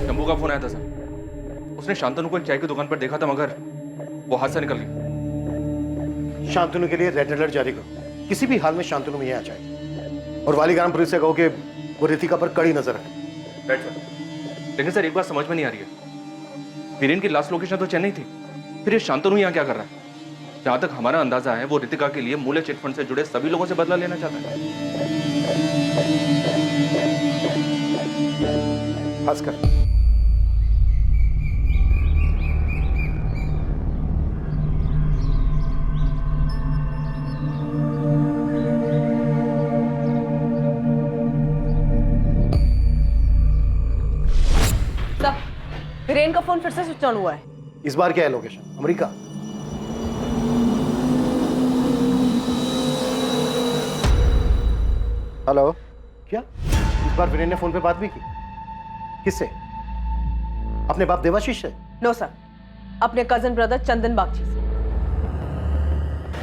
शंभू का फोन आया था सर, उसने शांतनु को एक चाय की दुकान पर देखा था, मगर वो हाथ से निकल गई। शांतनु के लिए रेड अलर्ट जारी करो, किसी भी हाल में शांतनु में आ जाए, और वालीग्राम पुलिस से कहो कि वो रितिका पर कड़ी नजर रखे। Right sir. लेकिन सर एक बात समझ में नहीं आ रही है, वीरेन की लास्ट लोकेशन तो चेन्नई थी, फिर ये शांतनु यहाँ क्या कर रहा है? जहां तक हमारा अंदाजा है वो रितिका के लिए मूल्य चिटफंड से जुड़े सभी लोगों से बदला लेना चाहता है। भास्कर, वीरेन का फोन फिर से स्विच ऑन हुआ है। इस बार क्या है लोकेशन? अमेरिका? हेलो, क्या इस बार वीरेन ने फोन पे बात भी की? किससे? अपने बाप देवाशीष से? नो सर, अपने कजन ब्रदर चंदन बागची से।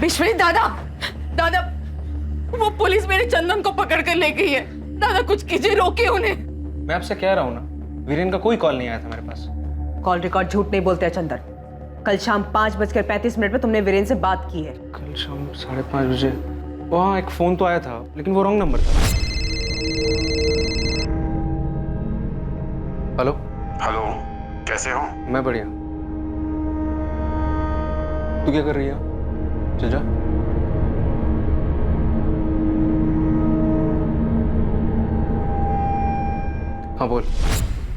विश्वजीत दादा, दादा वो पुलिस मेरे चंदन को पकड़ कर ले गई है। दादा कुछ कीजिए, रोकिए उन्हें। मैं आपसे कह रहा हूँ ना, वीरेन का कोई कॉल नहीं आया था मेरे पास। कॉल रिकॉर्ड झूठ नहीं बोलते हैं चंदन। कल शाम 5:35 में तुमने वीरेन से बात की है। कल शाम 5:30 बजे वहाँ एक फोन तो आया था, लेकिन वो रॉन्ग नंबर था। हेलो हेलो, कैसे हो? मैं बढ़िया। तू क्या कर रही है? चल जा। हाँ बोल।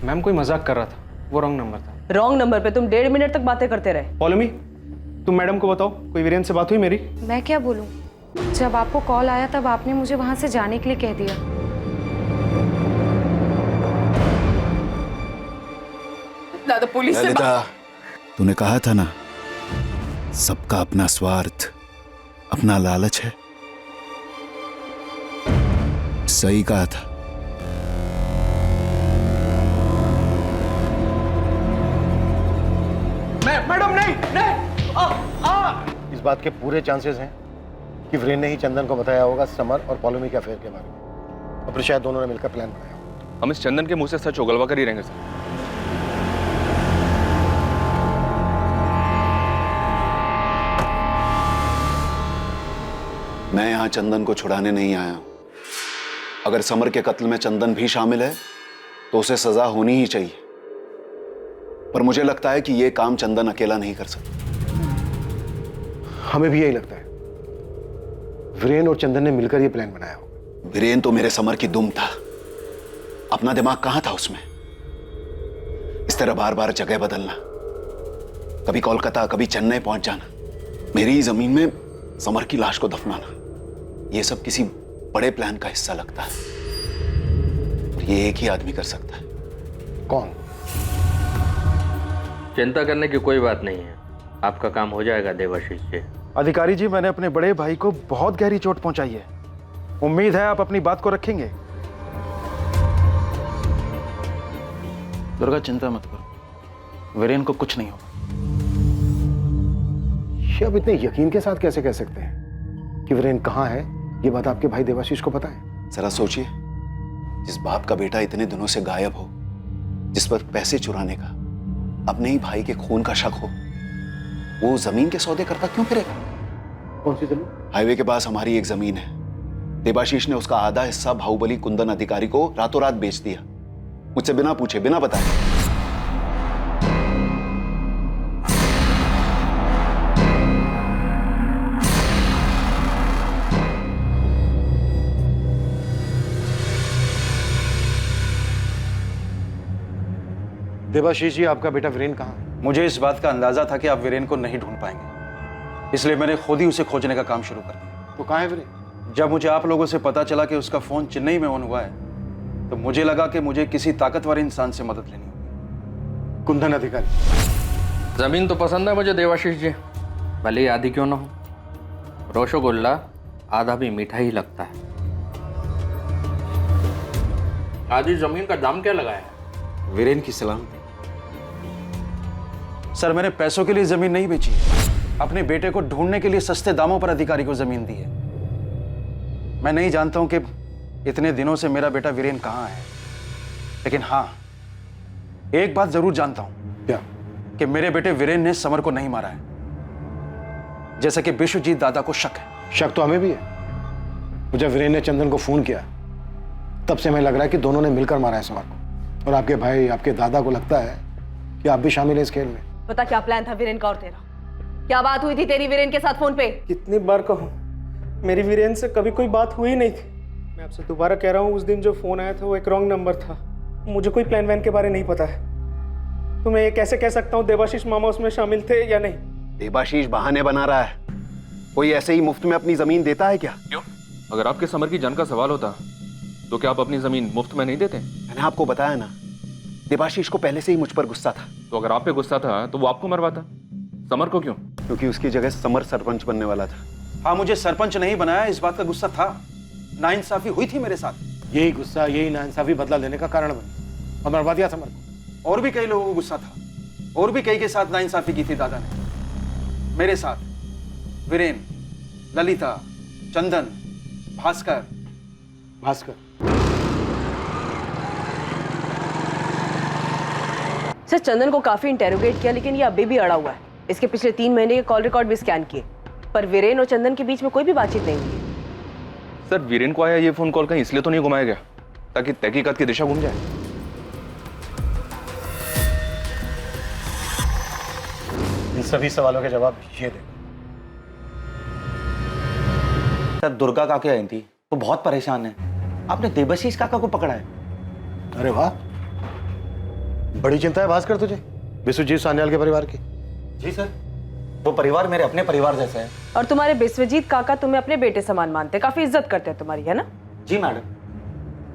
मैम कोई मजाक कर रहा था, वो रॉन्ग नंबर था। रॉन्ग नंबर पे तुम 1.5 मिनट तक बातें करते रहे। पॉलोमी, तुम मैडम को बताओ कोई वीरेन से बात हुई मेरी? मैं क्या बोलूं? जब आपको कॉल आया तब आपने मुझे वहां से जाने के लिए कह दिया। दादा पुलिस से तूने कहा था ना, सबका अपना स्वार्थ, अपना लालच है। सही कहा था। मैडम नहीं। इस बात के पूरे चांसेस हैं कि वीरेन ने ही चंदन को बताया होगा समर और पॉलोमी के अफेयर के बारे में, और फिर शायद दोनों ने मिलकर प्लान बनाया। हम इस चंदन के मुंह से सच उगलवा कर ही रहेंगे सर। मैं यहां चंदन को छुड़ाने नहीं आया हूं। अगर समर के कत्ल में चंदन भी शामिल है तो उसे सजा होनी ही चाहिए, पर मुझे लगता है कि यह काम चंदन अकेला नहीं कर सकता। हमें भी यही लगता है। वीरेन और चंदन ने मिलकर यह प्लान बनाया होगा। वीरेन तो मेरे समर की दुम था, अपना दिमाग कहां था उसमें? इस तरह बार बार जगह बदलना, कभी कोलकाता कभी चेन्नई पहुंच जाना, मेरी जमीन में समर की लाश को दफनाना, यह सब किसी बड़े प्लान का हिस्सा लगता है। और ये एक ही आदमी कर सकता है। कौन? चिंता करने की कोई बात नहीं है, आपका काम हो जाएगा देवाशीष जी। अधिकारी जी, मैंने अपने बड़े भाई को बहुत गहरी चोट पहुंचाई है। उम्मीद है आप अपनी बात को रखेंगे। दुर्गा, चिंता मत करो, वीरेन को कुछ नहीं होगा। ये आप इतने यकीन के साथ कैसे कह सकते हैं कि वीरेन कहाँ है? ये बात आपके भाई देवाशीष को पता है? जरा सोचिए, जिस बाप का बेटा इतने दिनों से गायब हो, जिस पर पैसे चुराने का, अपने ही भाई के खून का शक हो, वो जमीन के सौदे करता क्यों फिरेगा? कौन सी जमीन? हाईवे के पास हमारी एक जमीन है। देवाशीष ने उसका आधा हिस्सा बाहुबली कुंदन अधिकारी को रातों रात बेच दिया, मुझसे बिना पूछे, बिना बताए। देवाशीष जी, आपका बेटा वीरेन कहाँ है? मुझे इस बात का अंदाजा था कि आप वीरेन को नहीं ढूंढ पाएंगे, इसलिए मैंने खुद ही उसे खोजने का काम शुरू कर दिया। तो कहाँ है वीरेन? जब मुझे आप लोगों से पता चला कि उसका फोन चेन्नई में ऑन हुआ है, तो मुझे लगा कि मुझे किसी ताकतवर इंसान से मदद लेनी होगी। कुंदन अधिकारी। जमीन तो पसंद है मुझे देवाशीष जी, भले ही आधी क्यों ना हो। रसगुल्ला आधा भी मीठा ही लगता है। आधी जमीन का दाम क्या लगाया है? वीरेन की सलामती। सर, मैंने पैसों के लिए जमीन नहीं बेची है, अपने बेटे को ढूंढने के लिए सस्ते दामों पर अधिकारी को जमीन दी है। मैं नहीं जानता हूं कि इतने दिनों से मेरा बेटा वीरेन कहां है, लेकिन हां, एक बात जरूर जानता हूं। क्या? कि मेरे बेटे वीरेन ने समर को नहीं मारा है, जैसा कि विश्वजीत दादा को शक है। शक तो हमें भी है। मुझे वीरेन ने चंदन को फोन किया, तब से हमें लग रहा है कि दोनों ने मिलकर मारा है समर को। और आपके भाई, आपके दादा को लगता है कि आप भी शामिल हैं इस खेल में। बता, क्या प्लान था वीरेन का और तेरा? क्या बात हुई थी तेरी वीरेन के साथ फोन पे? कितनी बार कहूँ, मेरी वीरेन से कभी कोई बात हुई नहीं थी। मैं आपसे दोबारा कह रहा हूँ, उस दिन जो फोन आया था वो एक रॉन्ग नंबर था। मुझे कोई प्लान वैन के बारे नहीं पता है। तो मैं ये कैसे कह सकता हूँ देवाशीष मामा उसमें शामिल थे या नहीं? देवाशीष बहाने बना रहा है। कोई ऐसे ही मुफ्त में अपनी जमीन देता है क्या? क्यों? अगर आपके समर की जान का सवाल होता तो क्या आप अपनी जमीन मुफ्त में नहीं देते? मैंने आपको बताया ना, देवाशीष को पहले से ही मुझ पर गुस्सा था। तो अगर आप पे गुस्सा था तो वो आपको मरवाता, समर को क्यों? क्योंकि उसकी जगह समर सरपंच बनने वाला था। हाँ, मुझे सरपंच नहीं बनाया, इस बात का गुस्सा था। नाइंसाफी हुई थी मेरे साथ। यही गुस्सा, यही नाइंसाफी बदला लेने का कारण बनी और मरवा दिया समर को। और भी कई लोगों को गुस्सा था, और भी कई के साथ नाइंसाफी की थी दादा ने। मेरे साथ वीरेन, ललिता, चंदन, भास्कर। सर, चंदन को काफी इंटेरोगेट किया, लेकिन ये अभी भी अड़ा हुआ है। इसके पिछले 3 महीने के कॉल रिकॉर्ड भी स्कैन किए, पर वीरेन और चंदन के बीच में कोई भी बातचीत नहीं हुई। सर, वीरेन को आया ये फोन कॉल कहीं इसलिए तो नहीं घुमाया गया ताकि तहकीकात की दिशा घूम जाए? इन सभी सवालों के जवाब ये दे। सर, दुर्गा काकी आई थी, वो बहुत परेशान है। आपने देवाशीष काका को पकड़ा है। अरे वाह, बड़ी चिंता है भास्कर तुझे विश्वजीत सान्याल के परिवार की। जी सर, वो परिवार मेरे अपने परिवार जैसा है। और तुम्हारे विश्वजीत काका तुम्हें अपने बेटे समान मानते, काफी इज्जत करते हैं तुम्हारी, है ना? जी मैडम,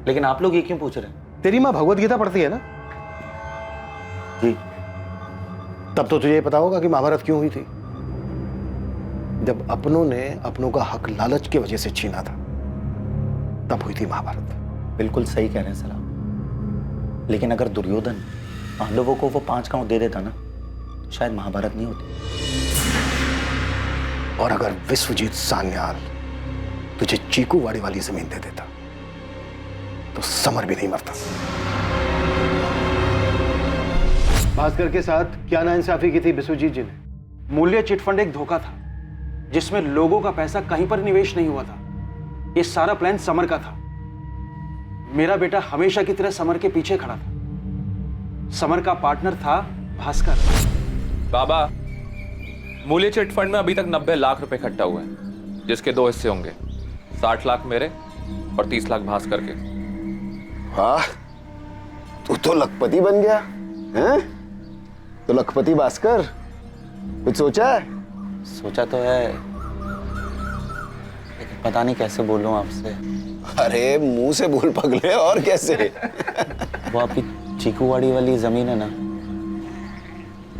लेकिन आप लोग ये क्यों पूछ रहे हैं? तेरी माँ भगवत गीता पढ़ती है ना? जी। तब तो तुझे पता होगा कि महाभारत क्यों हुई थी। जब अपनों ने अपनों का हक लालच की वजह से छीना था, तब हुई थी महाभारत। बिल्कुल सही कह रहे हैं सर आप, लेकिन अगर दुर्योधन पांडवों को वो 5 गांव दे देता ना, तो शायद महाभारत नहीं होती। और अगर विश्वजीत सान्याल तुझे चीकूवाड़ी वाली जमीन दे देता, तो समर भी नहीं मरता। भास्कर के साथ क्या नाइंसाफी की थी विश्वजीत जी ने? मूल्य चिटफंड एक धोखा था, जिसमें लोगों का पैसा कहीं पर निवेश नहीं हुआ था। ये सारा प्लान समर का था। मेरा बेटा हमेशा की तरह समर के पीछे खड़ा था। समर का पार्टनर था भास्कर। बाबा, मूल्य चिट फंड में अभी तक 90 लाख रुपए इकट्ठा हुए हैं, जिसके 2 हिस्से होंगे, 60 लाख मेरे और 30 लाख भास्कर के। वाह, तू तो लखपति बन गया हैं? तो लखपति भास्कर, कुछ सोचा है? सोचा तो है, लेकिन पता नहीं कैसे बोलूं आपसे। अरे मुंह से बोल पगले, और कैसे? वो आपकी चीकूवाड़ी वाली जमीन है ना,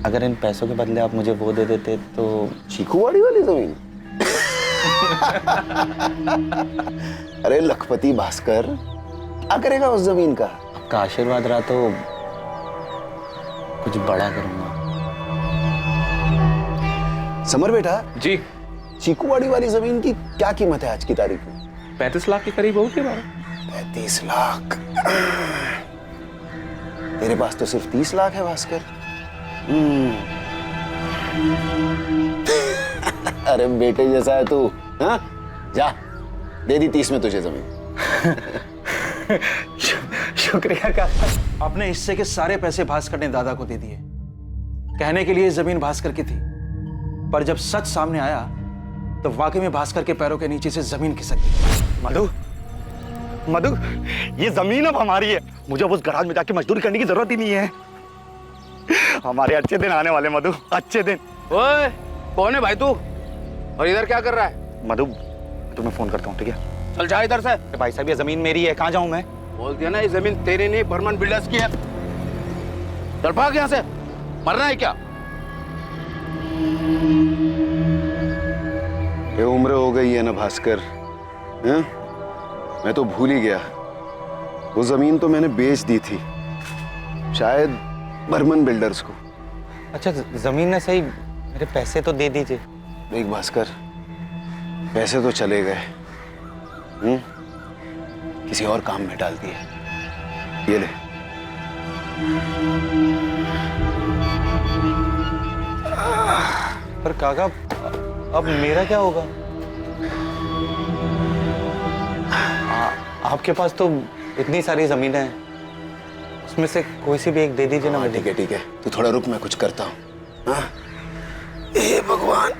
अगर इन पैसों के बदले आप मुझे वो दे देते तो। चीकूवाड़ी वाली जमीन? अरे लखपति भास्कर, क्या करेगा उस जमीन का? आपका आशीर्वाद रहा तो कुछ बड़ा करूंगा। समर बेटा जी, चीकूवाड़ी वाली जमीन की क्या कीमत है आज की तारीख में? 35 लाख के करीब होगी बाबा। 35 लाख? तेरे पास तो सिर्फ 30 लाख है भास्कर। अरे बेटे जैसा है तू। हाँ, जा दे दी 30 में तुझे जमीन। शुक्रिया काका। अपने हिस्से के सारे पैसे भास्कर ने दादा को दे दिए। कहने के लिए जमीन भास्कर की थी, पर जब सच सामने आया तो वाकई में भास्कर के पैरों के नीचे से जमीन खिसक गई। मधु, मधु, ये जमीन अब हमारी है। मुझे अब उस गराज में जाके मजदूरी करने की जरूरत ही नहीं है। हमारे अच्छे दिन आने वाले मधु, अच्छे दिन। ओए, कौन है भाई तू? और इधर क्या कर रहा है? मधु, तुम्हें फोन करता हूँ, ठीक है? चल जा इधर से। भाई साहब, ये जमीन मेरी है, कहाँ जाऊँ मैं? बोल दिया ना, ये जमीन तेरी नहीं, बर्मन बिल्डर्स की है। चल भाग यहाँ से, मरना है क्या? ये उम्र हो गई है ना भास्कर, हैं? मैं तो भूल ही गया। वो जमीन तो मैंने बेच दी थी, शायद बर्मन बिल्डर्स को। अच्छा, जमीन ने सही, मेरे पैसे तो दे दीजिए। देख भास्कर, पैसे तो चले गए, किसी और काम में डाल दिए। ये ले। पर काका, अब मेरा क्या होगा? आपके पास तो इतनी सारी जमीनें हैं, उसमें से कोई सी भी एक दे दीजिए ना। ठीक है ठीक है, तू थोड़ा रुक, मैं कुछ करता हूँ। हे भगवान,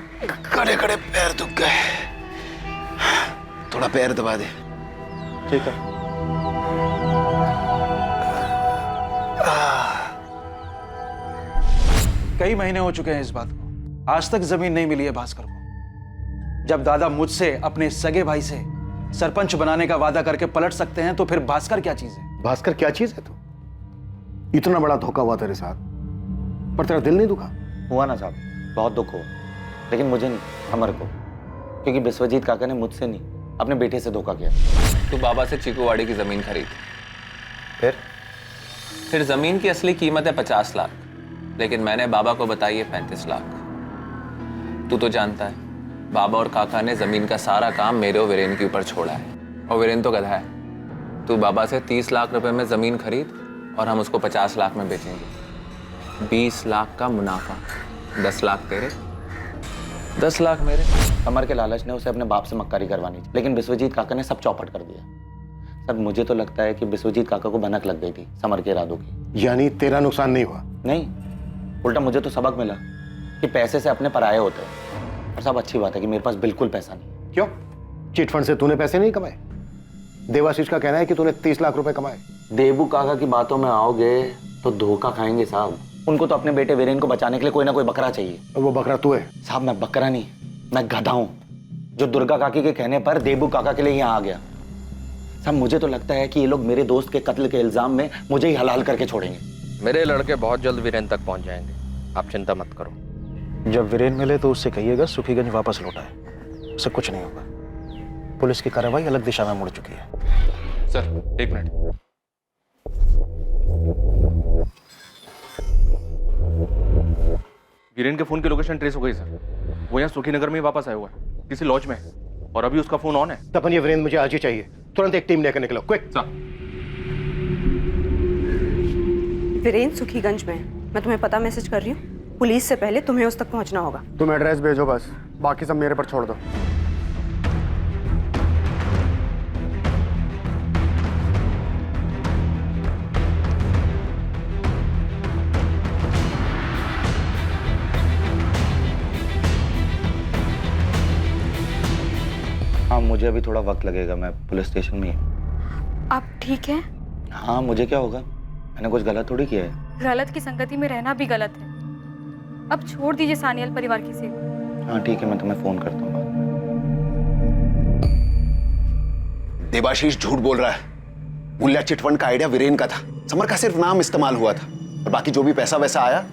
खड़े खड़े पैर दुख गए, थोड़ा पैर दबा दे। ठीक है। कई महीने हो चुके हैं इस बात को, आज तक जमीन नहीं मिली है भास्कर को। जब दादा मुझसे अपने सगे भाई से सरपंच बनाने का वादा करके पलट सकते हैं, तो फिर भास्कर क्या चीज है? भास्कर क्या चीज है तू? इतना बड़ा धोखा हुआ तेरे साथ, पर तेरा दिल नहीं दुखा? हुआ ना साहब, बहुत दुख हुआ, लेकिन मुझे नहीं, अमर को। क्योंकि विश्वजीत काका ने मुझसे नहीं, अपने बेटे से धोखा किया। तू बाबा से चीकूवाड़ी की जमीन खरीद। फिर जमीन की असली कीमत है 50 लाख, लेकिन मैंने बाबा को बताई है 35 लाख। तू तो जानता है, बाबा और काका ने जमीन का सारा काम मेरे और वीरेन के ऊपर छोड़ा है, और वीरेन तो गधा है। तू बाबा से 30 लाख रुपए में जमीन खरीद और हम उसको 50 लाख में बेचेंगे। 20 लाख का मुनाफा, 10 लाख तेरे, 10 लाख मेरे। अमर के लालच ने उसे अपने बाप से मक्कारी करवानी थी, लेकिन विश्वजीत काका ने सब चौपट कर दिया। सर, मुझे तो लगता है कि विश्वजीत काका को भनक लग गई थी समर के इरादों की। यानी तेरा नुकसान नहीं हुआ? नहीं, उल्टा मुझे तो सबक मिला कि पैसे से अपने पराये होते हैं। और सब अच्छी बात है कि मेरे पास बिल्कुल पैसा नहीं। क्यों? चिटफंड से तूने पैसे नहीं कमाए? देवाशीष का कहना है कि तूने 30 लाख रुपए कमाए। देबू काका की बातों में आओगे तो धोखा खाएंगे साहब। उनको तो अपने बेटे वीरेन को बचाने के लिए कोई ना कोई बकरा चाहिए। और वो बकरा तू है? साहब, मैं बकरा नहीं, मैं गधा हूं, जो दुर्गा काकी के कहने पर देबू काका के लिए यहाँ आ गया। साहब, मुझे तो लगता है कि ये लोग मेरे दोस्त के कत्ल के इल्जाम में मुझे ही हलाल करके छोड़ेंगे। मेरे लड़के बहुत जल्द वीरेन तक पहुंच जाएंगे, आप चिंता मत करो। जब वीरेन मिले तो उससे कहिएगा सुखीगंज वापस लौटा है, उससे कुछ नहीं होगा। पुलिस की कार्रवाई अलग दिशा में मुड़ चुकी है। सर, एक मिनट। वीरेन के फोन की लोकेशन ट्रेस हो गई सर। वो यहाँ सुखीनगर में ही वापस आया हुआ है, किसी लॉज में है, और अभी उसका फोन ऑन है। तपन, ये वीरेन मुझे आज ही चाहिए, तुरंत एक टीम लेकर निकलो, क्विक। वीरेन सुखीगंज में है, मैं तुम्हें पता मैसेज कर रही हूँ। पुलिस से पहले तुम्हें उस तक पहुंचना होगा। तुम एड्रेस भेजो बस, बाकी सब मेरे पर छोड़ दो। हाँ, मुझे अभी थोड़ा वक्त लगेगा, मैं पुलिस स्टेशन में ही हूँ। आप ठीक हैं? हाँ, मुझे क्या होगा, मैंने कुछ गलत थोड़ी किया है। गलत की संगति में रहना भी गलत है। अब छोड़ दीजिए सानियल परिवार की सेवा। हाँ ठीक है, मैं तुम्हें फोन करता हूँ। देवाशीष झूठ बोल रहा है, मूल्य चिटफंड का आइडिया वीरेन का था। समर का सिर्फ नाम इस्तेमाल हुआ था और बाकी जो भी पैसा वैसा आया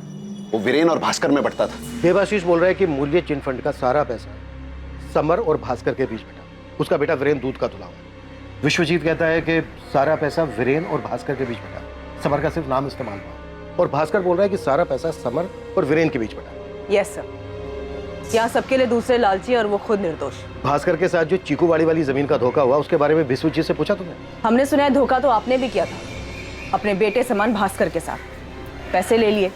वो वीरेन और भास्कर में बंटता था। देवाशीष बोल रहा है कि मूल्य चिटफंड का सारा पैसा समर और भास्कर के बीच बटा। उसका बेटा वीरेन दूध का धुला हुआ। विश्वजीत कहता है कि सारा पैसा वीरेन और भास्कर के बीच बटा, समर का सिर्फ नाम इस्तेमाल हुआ। और भास्कर बोल रहा है कि सारा पैसा समर और वीरेन के बीच बटा। यस सर, यहाँ सबके लिए दूसरे लालची और वो खुद निर्दोष। भास्कर के साथ जो चीकूवाड़ी वाली जमीन का धोखा हुआ उसके बारे में विश्वजीत से पूछा तुमने? हमने सुना है धोखा तो आपने भी किया था अपने बेटे समान भास्कर के साथ। पैसे ले लिए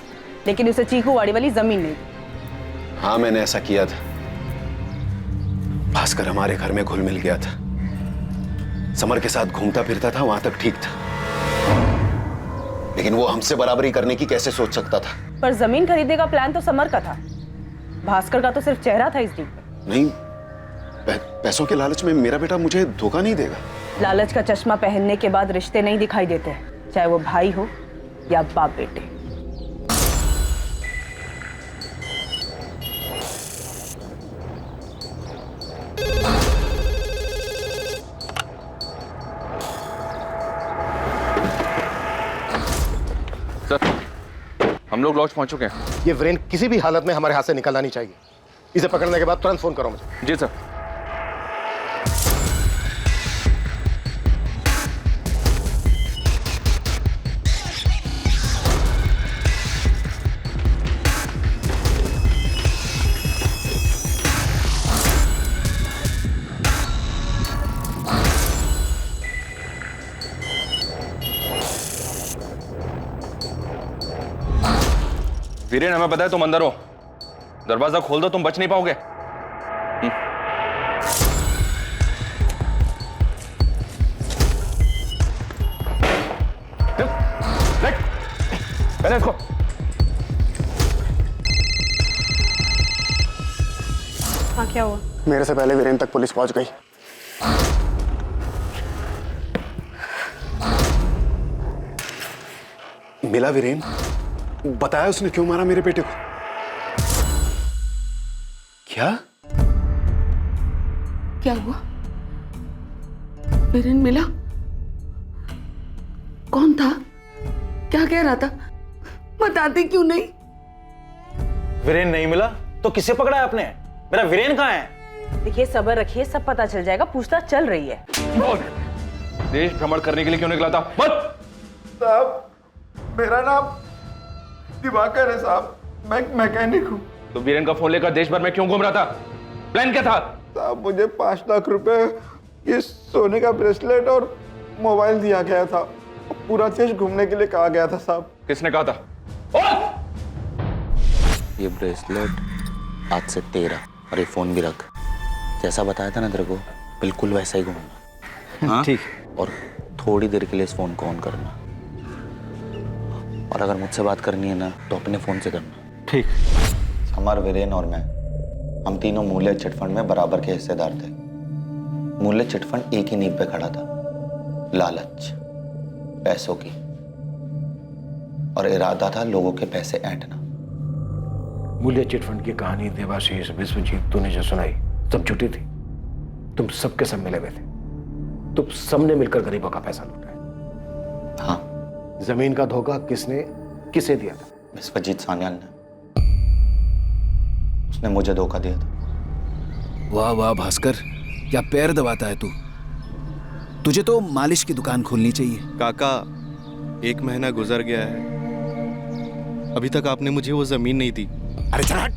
लेकिन उसे चीकूवाड़ी वाली जमीन नहीं दी। हाँ, मैंने ऐसा किया था। भास्कर हमारे घर में घुल मिल गया था। समर के साथ घूमता फिरता था, वहां तक ठीक था, लेकिन वो हमसे बराबरी करने की कैसे सोच सकता था? पर जमीन खरीदने का प्लान तो समर का था, भास्कर का तो सिर्फ चेहरा था इस डील में। नहीं, पैसों के लालच में मेरा बेटा मुझे धोखा नहीं देगा। लालच का चश्मा पहनने के बाद रिश्ते नहीं दिखाई देते, चाहे वो भाई हो या बाप बेटे। हम लोग लॉज पहुंच चुके हैं। ये वीरेन किसी भी हालत में हमारे हाथ से निकलना नहीं चाहिए। इसे पकड़ने के बाद तुरंत फोन करो मुझे। जी सर। वीरेन, हमें पता है तुम अंदर हो। दरवाजा खोल दो, तुम बच नहीं पाओगे। पहले इसको। हाँ, क्या हुआ? मेरे से पहले वीरेन तक पुलिस पहुंच गई। मिला वीरेन? बताया उसने क्यों मारा मेरे बेटे को? क्या क्या हुआ? वीरेन मिला? कौन था? क्या कह रहा था? बताते क्यों नहीं? वीरेन नहीं मिला तो किसे पकड़ा है आपने? मेरा वीरेन कहाँ है? देखिए, सब्र रखिए, सब पता चल जाएगा। पूछताछ चल रही है। देश भ्रमण करने के लिए क्यों निकला था? बस साहब, मेरा नाम दिवाकर है साहब, मैं मैकेनिक हूँ। तो वीरेन का फोन लेकर देश भर में क्यों घूम रहा था? प्लान क्या था? साहब, मुझे 5 लाख रुपए, ये सोने का ब्रेसलेट और मोबाइल दिया गया था। पूरा देश घूमने के लिए कहा गया था साहब। किसने कहा था? ये ब्रेसलेट आज से तेरा और ये फोन भी रख। जैसा बताया था ना तेरे को, बिल्कुल वैसा ही घूमना। हाँ? ठीक। और थोड़ी देर के लिए इस फोन को ऑन करना, और अगर मुझसे बात करनी है ना तो अपने फोन से करना। ठीक। समर, वीरेन और मैं, हम तीनों मूल्य चिटफंड में बराबर के हिस्सेदार थे। मूल्य चिटफंड एक ही नींव पे खड़ा था, लालच, पैसों की, और इरादा था लोगों के पैसे ऐंठना। मूल्य चिटफंड की कहानी देवाशीष, विश्वजीत, तूने जो सुनाई सब झूठी थी। तुम सबके सब मिले हुए थे। तुम सबने मिलकर गरीबों का पैसा लूटा है। हाँ। जमीन का धोखा किसे दिया था? विश्वजीत सान्याल ने। उसने मुझे धोखा दिया था। वाह वाह भास्कर, क्या पैर दबाता है तू। तुझे तो मालिश की दुकान खोलनी चाहिए। काका, 1 महीना गुजर गया है, अभी तक आपने मुझे वो जमीन नहीं दी। अरे चल हट,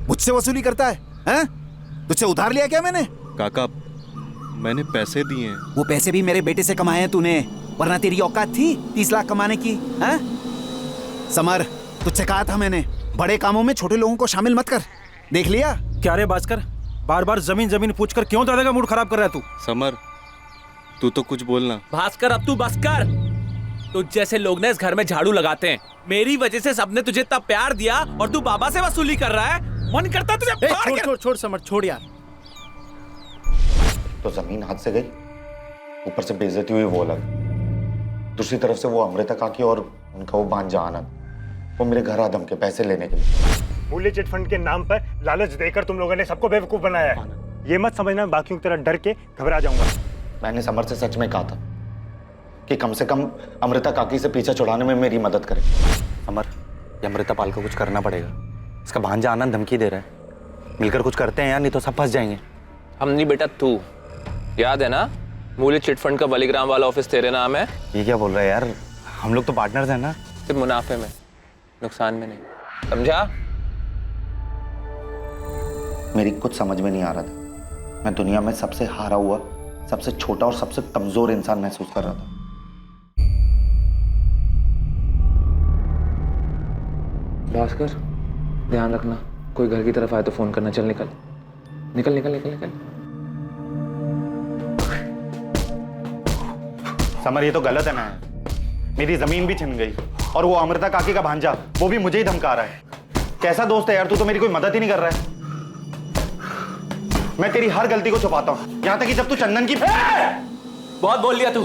मुझसे वसूली करता है, हैं? तुझसे उधार लिया क्या मैंने? काका, मैंने पैसे दिए हैं। वो पैसे भी मेरे बेटे से कमाए हैं तूने, वरना तेरी औकात थी 30 लाख कमाने की? हैं? समर, तुझसे कहा था मैंने, बड़े कामों में छोटे लोगों को शामिल मत कर। देख लिया? क्या रे भास्कर, बार बार जमीन पूछकर क्यों दादा का मूड खराब कर रहा है तू? समर, तू तो कुछ बोलना। भास्कर, अब तू बस कर। तुझ जैसे लोग ना इस घर में झाड़ू लगाते हैं। मेरी वजह से सबने तुझे इतना प्यार दिया और तू बाबा से वसूली कर रहा है। मन करता तुझे छोड़ समर, छोड़ यार। तो जमीन हाथ से गई, ऊपर से बेइज्जती हुई वो अलग। दूसरी तरफ से वो अमृता काकी और उनका वो भांजा आनंद, वो मेरे घर आदम के पैसे लेने के लिए। मूल्य चिटफंड के नाम पर लालच देकर तुम लोगों ने सबको बेवकूफ बनाया है। ये मत समझना बाकियों की तरह डर के घबरा जाऊंगा। मैंने समर से सच में कहा था कि कम से कम अमृता काकी से पीछा छुड़ाने में मेरी मदद करे। समर, ये अमृता पाल को कुछ करना पड़ेगा। इसका भांजा आनंद धमकी दे रहा है। मिलकर कुछ करते हैं यार, नहीं तो सब फंस जाएंगे। हम नहीं बेटा, तू। याद है ना, मूल्य चिटफंड का बलिग्राम वाला ऑफिस तेरे नाम है। ये क्या बोल रहा है यार, हम लोग तो पार्टनर्स हैं ना। सिर्फ मुनाफे में, नुकसान में नहीं, समझा? मेरी कुछ समझ में नहीं आ रहा था। मैं दुनिया में सबसे हारा हुआ, सबसे छोटा और सबसे कमजोर इंसान महसूस कर रहा था। भास्कर, ध्यान रखना, कोई घर की तरफ आए तो फोन करना। चल निकल निकल निकल निकल निकल। समर, ये तो गलत है ना। मेरी जमीन भी छिन गई और वो अमृता काकी का भांजा, वो भी मुझे ही धमका रहा है। कैसा दोस्त है यार तू, तो मेरी कोई मदद ही नहीं कर रहा है। मैं तेरी हर गलती को छुपाता हूं, यहां तक कि जब तू चंदन की बहुत बोल लिया तू।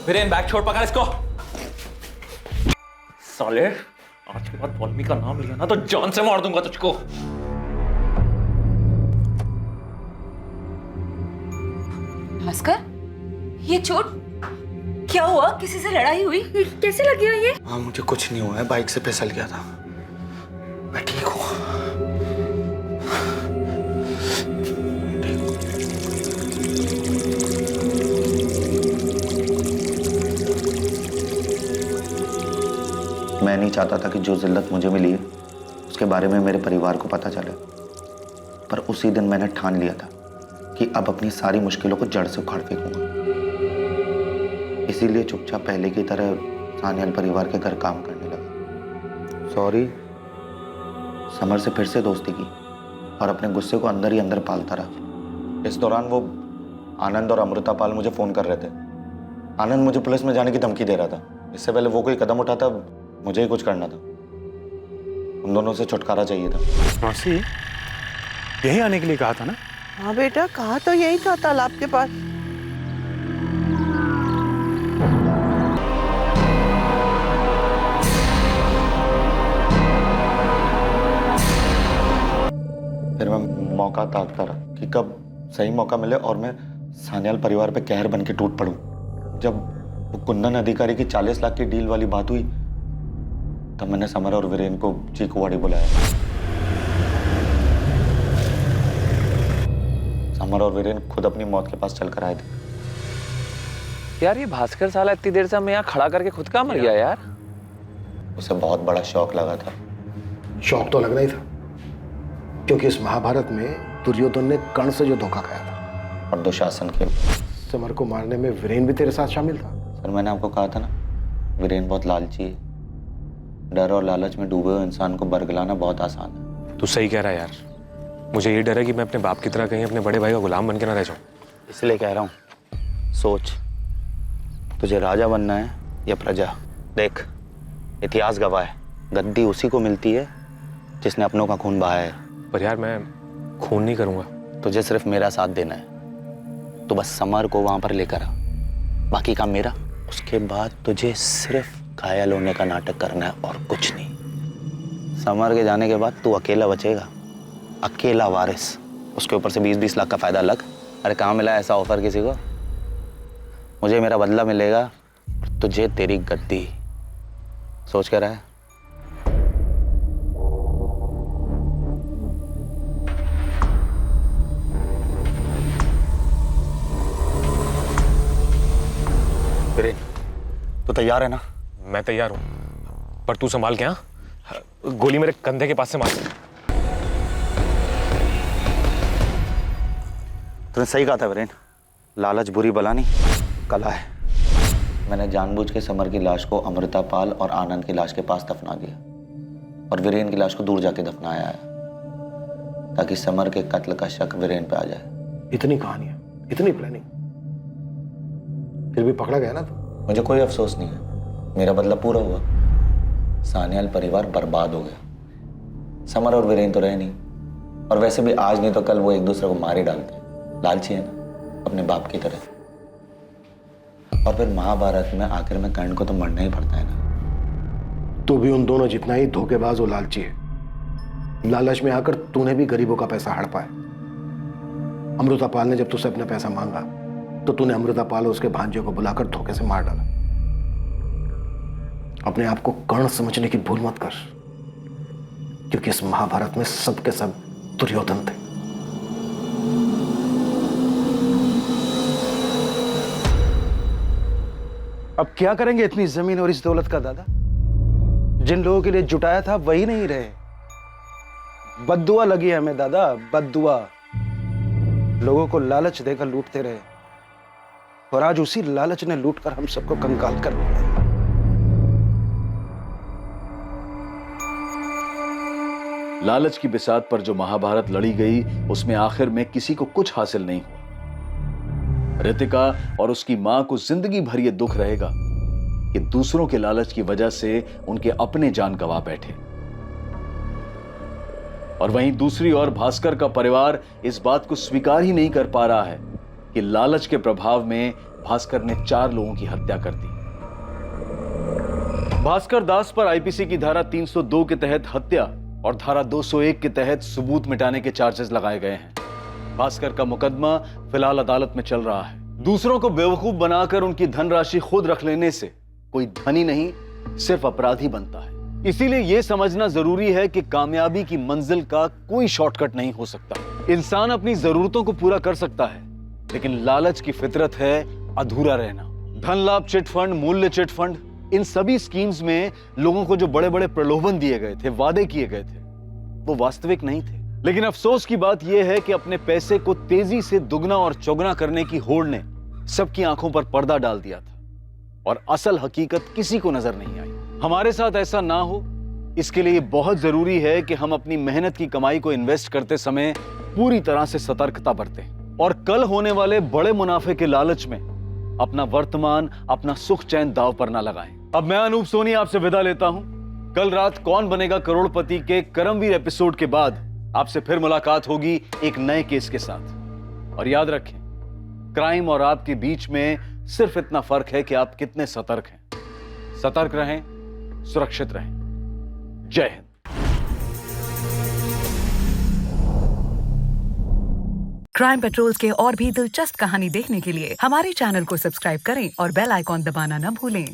वीरेन, बैग छोड़, पकड़ इसको। साले, आज के बाद पॉलमी का नाम लिया ना तो जान से मार दूंगा तुझको। भास्कर, ये चोट क्या हुआ? किसी से लड़ाई हुई? कैसे लगी हो ये? हाँ, मुझे कुछ नहीं हुआ है, बाइक से फिसल गया था। मैं ठीक हूँ। मैं नहीं चाहता था कि जो जिल्लत मुझे मिली है उसके बारे में मेरे परिवार को पता चले, पर उसी दिन मैंने ठान लिया था कि अब अपनी सारी मुश्किलों को जड़ से उखाड़ फेंकूंगा। इसीलिए चुपचाप पहले की तरह सान्याल परिवार के घर काम करने लगा। सॉरी, समर से फिर से दोस्ती की और अपने गुस्से को अंदर ही अंदर पालता रहा। इस दौरान वो आनंद और अमृता पाल मुझे फोन कर रहे थे। आनंद मुझे पुलिस में जाने की धमकी दे रहा था। इससे पहले वो कोई कदम उठाता, मुझे ही कुछ करना था। उन दोनों से छुटकारा चाहिए था। मौसी, यही आने के लिए कहा था ना? हाँ बेटा, कहा तो यही था, तालाब के पास। फिर मैं मौका ताकता रहा कि कब सही मौका मिले और मैं सान्याल परिवार पे कहर बन के टूट पड़ूं। जब वो कुंदन अधिकारी की 40 लाख की डील वाली बात हुई तब मैंने समर और वीरेन को चीकूवाड़ी बुलाया। समर और वीरेन खुद अपनी मौत के पास चलकर आए थे। यार, ये भास्कर साला इतनी देर से हमें यहाँ खड़ा करके खुद का मर गया यार। उसे बहुत बड़ा शौक लगा था। शौक तो लगना ही था, क्योंकि इस महाभारत में दुर्योधन ने कर्ण से जो धोखा खाया था, और दुशासन के समर को मारने में वीरेन भी तेरे साथ शामिल था। सर, मैंने आपको कहा था ना, वीरेन बहुत लालची है। डर और लालच में डूबे हुए इंसान को बरगलाना बहुत आसान है। तू सही कह रहा है यार। मुझे ये डर है कि मैं अपने बाप की तरह कहीं अपने बड़े भाई का गुलाम बन के ना रह जाऊं। इसलिए कह रहा हूं, सोच, तुझे राजा बनना है या प्रजा। देख, इतिहास गवाह है, गद्दी उसी को मिलती है जिसने अपनों का खून बहाया है। पर यार, मैं खून नहीं करूंगा। तुझे सिर्फ मेरा साथ देना है। तो बस समर को वहां पर लेकर आ, बाकी काम मेरा। उसके बाद तुझे सिर्फ घायल होने का नाटक करना है और कुछ नहीं। समर के जाने के बाद तू अकेला बचेगा, अकेला वारिस। उसके ऊपर से 20-20 लाख का फायदा अलग। अरे कहाँ मिला ऐसा ऑफर किसी को? मुझे मेरा बदला मिलेगा और तुझे तेरी गद्दी। सोच कर रहा है? तो तैयार है ना? मैं तैयार हूं, पर तू संभाल के। हाँ, गोली मेरे कंधे के पास से मार। तूने सही कहा था वीरेन, लालच बुरी बला नहीं, कला है। मैंने जानबूझ के समर की लाश को अमृता पाल और आनंद की लाश के पास दफना दिया और वीरेन की लाश को दूर जाके दफनाया है, ताकि समर के कत्ल का शक वीरेन पे आ जाए। इतनी कहानियां, इतनी प्लानिंग, फिर भी पकड़ा गया ना तू? मुझे कोई अफसोस नहीं है, मेरा बदला पूरा हुआ। सान्याल परिवार बर्बाद हो गया। समर और वीरेन तो रहे नहीं, और वैसे भी आज नहीं तो कल वो एक दूसरे को मार ही डालते हैं। लालची है ना, अपने बाप की तरह। और फिर महाभारत में आखिर में कर्ण को तो मरना ही पड़ता है ना। तू भी उन दोनों जितना ही धोखेबाज और लालची है। लालच में आकर तूने भी गरीबों का पैसा हड़पा है। अमृता पाल ने जब तुझसे अपना पैसा मांगा तो तूने अमृता पाल और उसके भांजे को बुलाकर धोखे से मार डाला। अपने आप को कर्ण समझने की भूल मत कर, क्योंकि इस महाभारत में सबके सब दुर्योधन थे। अब क्या करेंगे इतनी जमीन और इस दौलत का दादा? जिन लोगों के लिए जुटाया था वही नहीं रहे। बद्दुआ लगी है हमें दादा, बद्दुआ। लोगों को लालच देकर लूटते रहे और आज उसी लालच ने लूटकर हम सबको कंगाल कर दिया। लालच की बिसात पर जो महाभारत लड़ी गई, उसमें आखिर में किसी को कुछ हासिल नहीं हुआ। रितिका और उसकी मां को जिंदगी भर यह दुख रहेगा कि दूसरों के लालच की वजह से उनके अपने जान गंवा बैठे। और वहीं दूसरी ओर भास्कर का परिवार इस बात को स्वीकार ही नहीं कर पा रहा है कि लालच के प्रभाव में भास्कर ने 4 लोगों की हत्या कर दी। भास्कर दास पर आईपीसी की धारा 302 के तहत हत्या और धारा 201 के तहत सबूत मिटाने के चार्जेस लगाए गए हैं। भास्कर का मुकदमा फिलहाल अदालत में चल रहा है। दूसरों को बेवकूफ बनाकर उनकी धनराशि खुद रख लेने से कोई धनी नहीं, सिर्फ अपराधी बनता है। इसीलिए यह समझना जरूरी है कि कामयाबी की मंजिल का कोई शॉर्टकट नहीं हो सकता। इंसान अपनी जरूरतों को पूरा कर सकता है, लेकिन लालच की फितरत है अधूरा रहना। धन लाभ चिट फंड, मूल्य चिट फंड, इन सभी स्कीम्स में लोगों को जो बड़े बड़े प्रलोभन दिए गए थे, वादे किए गए थे, वो वास्तविक नहीं थे। लेकिन अफसोस की बात यह है कि अपने पैसे को तेजी से दुगना और चौगुना करने की होड़ ने सबकी आंखों पर पर्दा डाल दिया था और असल हकीकत किसी को नजर नहीं आई। हमारे साथ ऐसा ना हो, इसके लिए बहुत जरूरी है कि हम अपनी मेहनत की कमाई को इन्वेस्ट करते समय पूरी तरह से सतर्कता बरतें और कल होने वाले बड़े मुनाफे के लालच में अपना वर्तमान, अपना सुख चैन दांव पर ना लगाएं। अब मैं अनूप सोनी आपसे विदा लेता हूं। कल रात कौन बनेगा करोड़पति के करमवीर एपिसोड के बाद आपसे फिर मुलाकात होगी एक नए केस के साथ। और याद रखें, क्राइम और आपके बीच में सिर्फ इतना फर्क है कि आप कितने सतर्क हैं। सतर्क रहें, सुरक्षित रहें। जय हिंद। क्राइम पेट्रोल्स के और भी दिलचस्प कहानी देखने के लिए हमारे चैनल को सब्सक्राइब करें और बेल आइकॉन दबाना न भूलें।